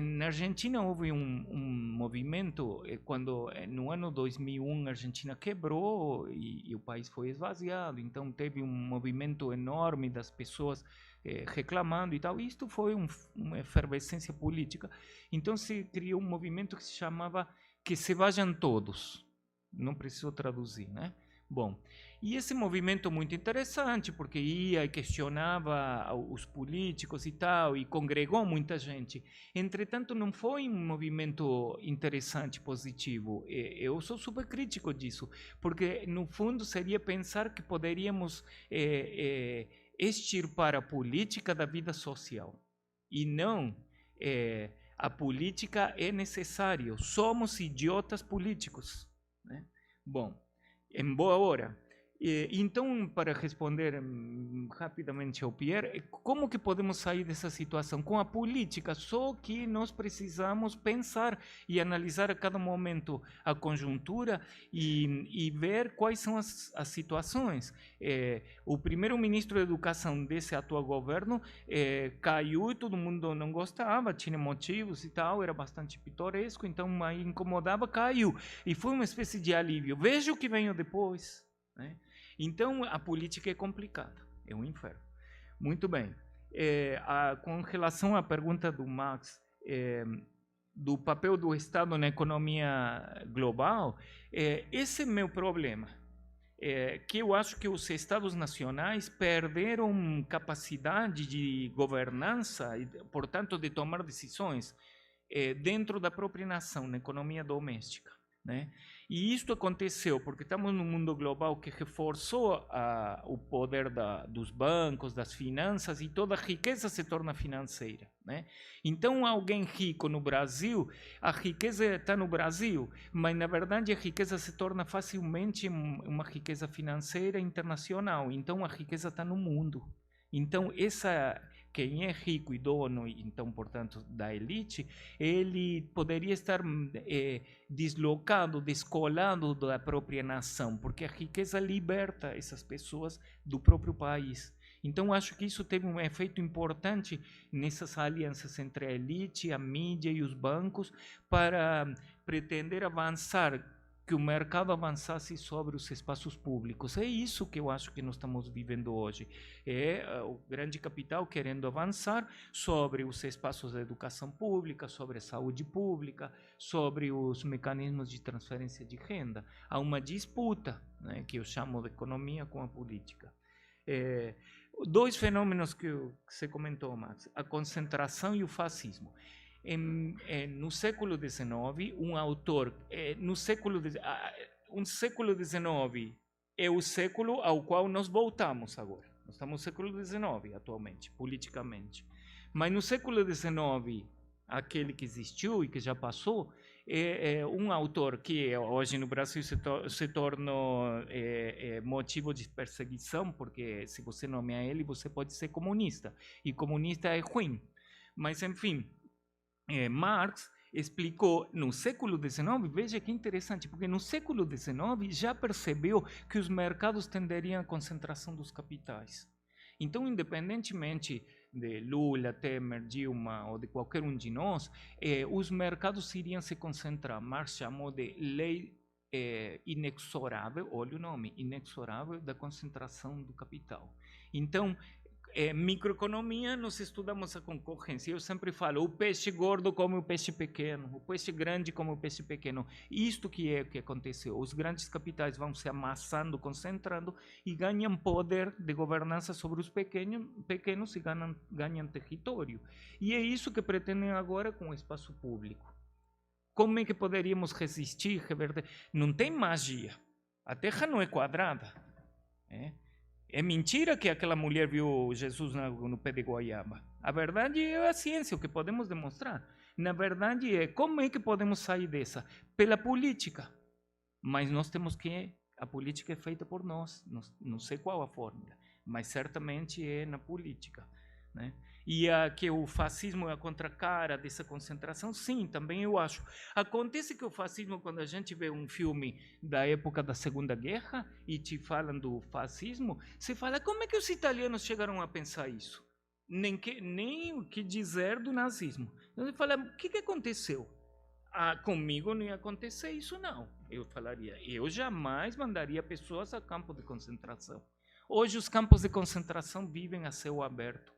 Na Argentina houve um movimento, quando no ano 2001 a Argentina quebrou e o país foi esvaziado, então teve um movimento enorme das pessoas reclamando e tal. Isto foi uma efervescência política. Então se criou um movimento que se chamava Que se vajam todos. Não preciso traduzir, né? Bom, E esse movimento muito interessante, porque ia e questionava os políticos e tal, e congregou muita gente. Entretanto, não foi um movimento interessante, positivo. Eu sou super crítico disso, porque, no fundo, seria pensar que poderíamos extirpar a política da vida social. E não, a política é necessária. Somos idiotas políticos, né? Bom, em boa hora. Então, para responder rapidamente ao Pierre, como que podemos sair dessa situação? Com a política, só que nós precisamos pensar e analisar a cada momento a conjuntura e ver quais são as situações. O primeiro-ministro da Educação desse atual governo caiu e todo mundo não gostava, tinha motivos e tal, era bastante pitoresco, então aí incomodava, caiu. E foi uma espécie de alívio. Veja o que veio depois, né? Então, a política é complicada, é um inferno. Muito bem. Com relação à pergunta do Max, do papel do Estado na economia global, esse é meu problema. Que eu acho que os Estados nacionais perderam capacidade de governança e, portanto, de tomar decisões dentro da própria nação, na economia doméstica, né? E isto aconteceu porque estamos num mundo global que reforçou o poder dos bancos, das finanças, e toda a riqueza se torna financeira, né? Então, alguém rico no Brasil, a riqueza está no Brasil, mas, na verdade, a riqueza se torna facilmente uma riqueza financeira internacional. Então, a riqueza está no mundo. Então, quem é rico e dono, então, portanto, da elite, ele poderia estar deslocado, descolado da própria nação, porque a riqueza liberta essas pessoas do próprio país. Então, acho que isso teve um efeito importante nessas alianças entre a elite, a mídia e os bancos para pretender avançar, que o mercado avançasse sobre os espaços públicos. É isso que eu acho que nós estamos vivendo hoje. É o grande capital querendo avançar sobre os espaços da educação pública, sobre a saúde pública, sobre os mecanismos de transferência de renda. Há uma disputa, né, que eu chamo de economia com a política. Dois fenômenos que você comentou, Max, a concentração e o fascismo. No século XIX, um autor, um século XIX é o século ao qual nós voltamos agora. Nós estamos no século XIX atualmente, politicamente. Mas no século XIX, aquele que existiu e que já passou, é um autor que hoje no Brasil se tornou motivo de perseguição, porque se você nomear ele, você pode ser comunista. E comunista é ruim. Mas, enfim, Marx explicou no século XIX, veja que interessante, porque no século XIX já percebeu que os mercados tenderiam à concentração dos capitais. Então, independentemente de Lula, Temer, Dilma ou de qualquer um de nós, os mercados iriam se concentrar. Marx chamou de lei inexorável, olha o nome, inexorável da concentração do capital. Então, microeconomia, nós estudamos a concorrência. Eu sempre falo, o peixe gordo come o peixe pequeno, o peixe grande come o peixe pequeno. Isto que é o que aconteceu. Os grandes capitais vão se amassando, concentrando e ganham poder de governança sobre os pequenos e ganham território. E é isso que pretendem agora com o espaço público. Como é que poderíamos resistir, reverter? Não tem magia. A Terra não é quadrada. É mentira que aquela mulher viu Jesus no pé de goiaba. A verdade é a ciência, o que podemos demonstrar. Na verdade, como é que podemos sair dessa? Pela política. Mas nós temos que... A política é feita por nós. Não sei qual a fórmula, mas certamente é na política, né? E que o fascismo é a contracara dessa concentração, sim, também eu acho. Acontece que o fascismo, quando a gente vê um filme da época da Segunda Guerra e te falam do fascismo, você fala, como é que os italianos chegaram a pensar isso? Nem o que dizer do nazismo. Então você fala, o que aconteceu? Comigo não ia acontecer isso, não. Eu falaria, eu jamais mandaria pessoas a campo de concentração. Hoje os campos de concentração vivem a céu aberto.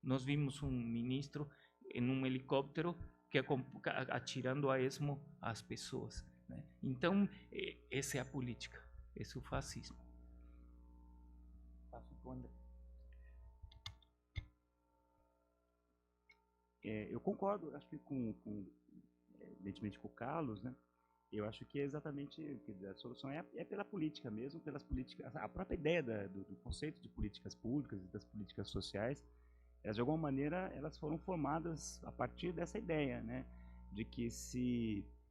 Nós vimos um ministro em um helicóptero que atirando a esmo às pessoas, né? Então, essa é a política, esse é o fascismo. responda. Eu concordo, acho que evidentemente com o Carlos, né? Eu acho que é exatamente, quer dizer, a solução é pela política mesmo, pelas políticas, a própria ideia do conceito de políticas públicas e das políticas sociais, elas de alguma maneira elas foram formadas a partir dessa ideia, né? De que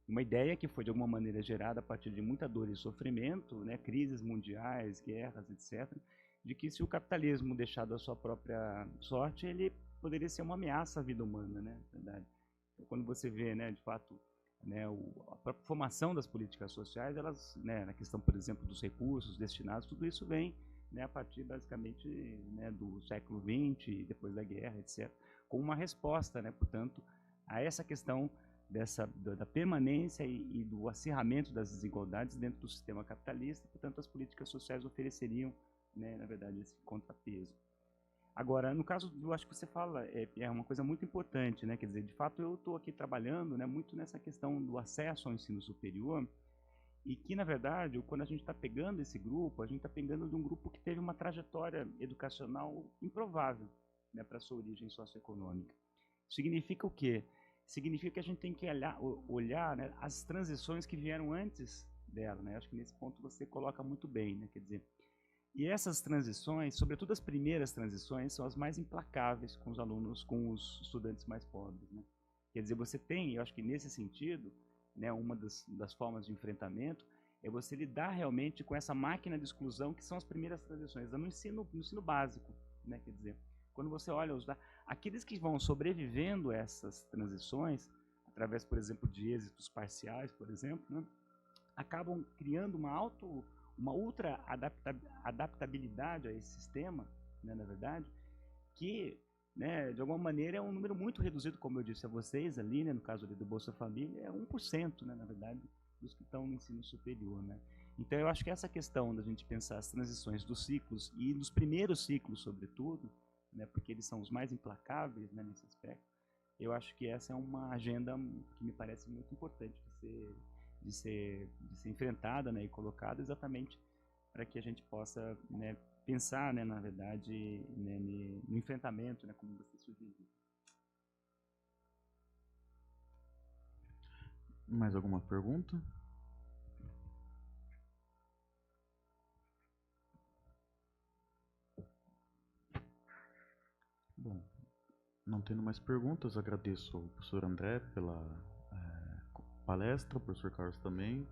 uma ideia que foi de alguma maneira gerada a partir de muita dor e sofrimento, né? Crises mundiais, guerras, etc., de que se o capitalismo deixado à sua própria sorte, ele poderia ser uma ameaça à vida humana, né? Verdade. Então, quando você vê, né, de fato, né, a própria formação das políticas sociais, elas, né, na questão, por exemplo, dos recursos destinados, tudo isso vem, né, a partir basicamente, né, do século XX, depois da guerra, etc., com uma resposta, né, portanto, a essa questão da permanência e do acirramento das desigualdades dentro do sistema capitalista. Portanto, as políticas sociais ofereceriam, né, na verdade, esse contrapeso. Agora, no caso, eu acho que você fala, é uma coisa muito importante, né? Quer dizer, de fato, eu estou aqui trabalhando, né, muito nessa questão do acesso ao ensino superior, e que, na verdade, quando a gente está pegando esse grupo, a gente está pegando de um grupo que teve uma trajetória educacional improvável, né, para a sua origem socioeconômica. Significa o quê? Significa que a gente tem que olhar, né, as transições que vieram antes dela, né? Acho que nesse ponto você coloca muito bem, né? Quer dizer, e essas transições, sobretudo as primeiras transições, são as mais implacáveis com os alunos, com os estudantes mais pobres, né? Quer dizer, você tem, eu acho que nesse sentido, né, uma das formas de enfrentamento é você lidar realmente com essa máquina de exclusão que são as primeiras transições, no ensino básico, né? Quer dizer, quando você olha aqueles que vão sobrevivendo a essas transições, através, por exemplo, de êxitos parciais, por exemplo, né, acabam criando uma ultra adaptabilidade a esse sistema, né, na verdade, que, né, de alguma maneira é um número muito reduzido, como eu disse a vocês ali, né, no caso ali do Bolsa Família, é 1%, né, na verdade, dos que estão no ensino superior, né. Então eu acho que essa questão da gente pensar as transições dos ciclos e dos primeiros ciclos, sobretudo, né, porque eles são os mais implacáveis, né, nesse aspecto, eu acho que essa é uma agenda que me parece muito importante de ser enfrentada, né, e colocada exatamente para que a gente possa, né, pensar, né, na verdade, né, no enfrentamento, né, como você sugeriu. Mais alguma pergunta? Bom, não tendo mais perguntas, agradeço ao professor André pela palestra, ao professor Carlos também,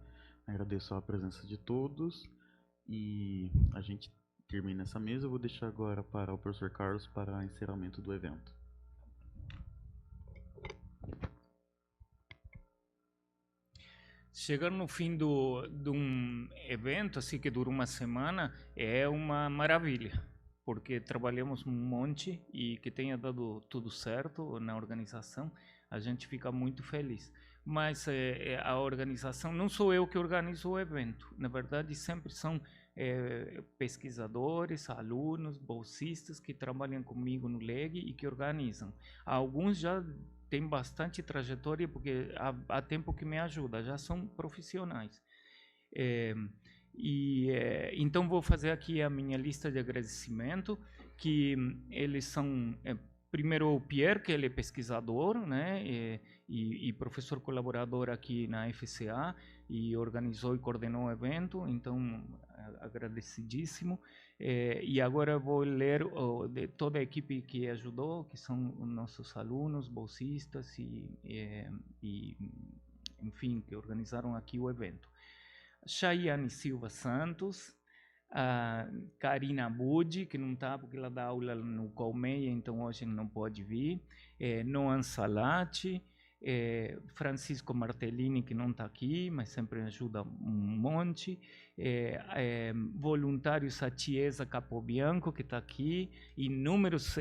agradeço a presença de todos e a gente termina essa mesa. Eu vou deixar agora para o professor Carlos para o encerramento do evento. Chegar no fim de um evento, assim que dura uma semana, é uma maravilha, porque trabalhamos um monte e que tenha dado tudo certo na organização, a gente fica muito feliz. Mas a organização, não sou eu que organizo o evento, na verdade sempre são pesquisadores, alunos, bolsistas que trabalham comigo no LEG e que organizam. Alguns já têm bastante trajetória, porque há tempo que me ajuda, já são profissionais. Então vou fazer aqui a minha lista de agradecimento, que eles são, primeiro o Pierre, que ele é pesquisador, né, e professor colaborador aqui na FCA, e organizou e coordenou o evento, então agradecidíssimo. E agora vou ler de toda a equipe que ajudou, que são os nossos alunos, bolsistas e enfim, que organizaram aqui o evento. Chayane Silva Santos, a Karina Budi, que não está porque ela dá aula no Colmeia, então hoje não pode vir, Noan Salati, Francisco Martellini, que não está aqui, mas sempre ajuda um monte, voluntário Satiesa Capobianco, que está aqui, inúmeros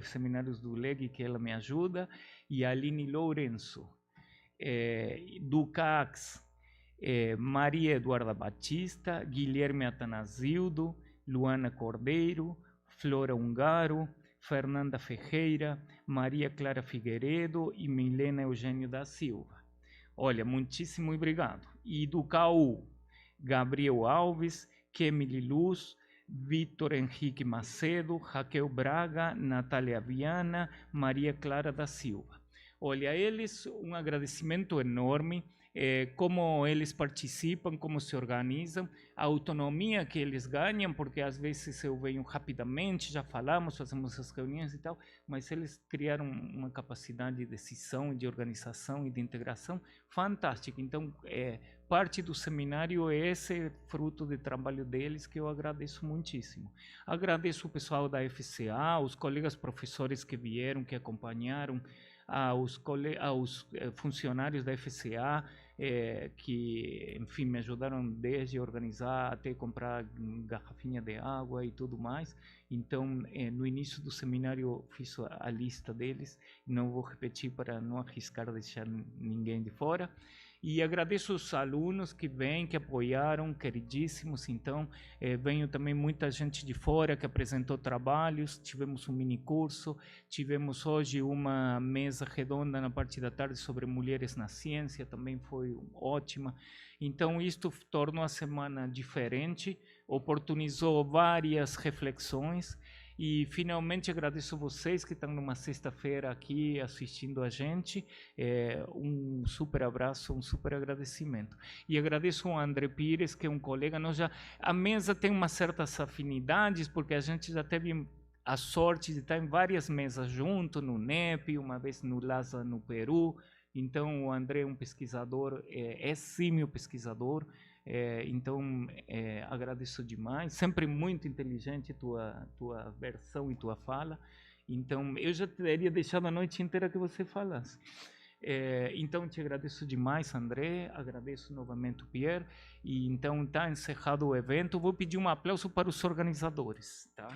seminários do LEG que ela me ajuda, e Aline Lourenço, do CACS, Maria Eduarda Batista, Guilherme Atanasildo, Luana Cordeiro, Flora Ungaro, Fernanda Ferreira, Maria Clara Figueiredo e Milena Eugênio da Silva. Olha, muitíssimo obrigado. E do CAU, Gabriel Alves, Kemily Luz, Vitor Henrique Macedo, Raquel Braga, Natália Viana, Maria Clara da Silva. Olha, a eles um agradecimento enorme, como eles participam, como se organizam, a autonomia que eles ganham, porque às vezes eu venho rapidamente, já falamos, fazemos as reuniões e tal, mas eles criaram uma capacidade de decisão, de organização e de integração fantástica. Então, parte do seminário é esse fruto de trabalho deles que eu agradeço muitíssimo. Agradeço o pessoal da FCA, os colegas professores que vieram, que acompanharam, aos funcionários da FCA, que, enfim, me ajudaram desde organizar até comprar garrafinha de água e tudo mais. Então, no início do seminário, fiz a lista deles, não vou repetir para não arriscar deixar ninguém de fora. E agradeço os alunos que vêm, que apoiaram, queridíssimos. Então, veio também muita gente de fora que apresentou trabalhos. Tivemos um mini curso, tivemos hoje uma mesa redonda na parte da tarde sobre mulheres na ciência, também foi ótima. Então, isto tornou a semana diferente, oportunizou várias reflexões. E, finalmente, agradeço vocês que estão numa sexta-feira aqui assistindo a gente. Um super abraço, um super agradecimento. E agradeço ao André Pires, que é um colega. A mesa tem umas certas afinidades, porque a gente já teve a sorte de estar em várias mesas junto, no NEP, uma vez no LASA, no Peru. Então, o André é um pesquisador, símio pesquisador. Então, agradeço demais, sempre muito inteligente tua versão e tua fala. Então, eu já teria deixado a noite inteira que você falasse. Então, te agradeço demais, André, agradeço novamente o Pierre, e então está encerrado o evento. Vou pedir um aplauso para os organizadores, tá?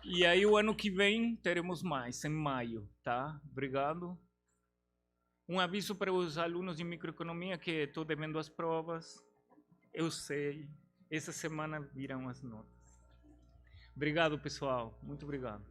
E aí, o ano que vem, teremos mais, em maio, tá? Obrigado. Um aviso para os alunos de microeconomia que estou devendo as provas. Eu sei, essa semana virão as notas. Obrigado, pessoal. Muito obrigado.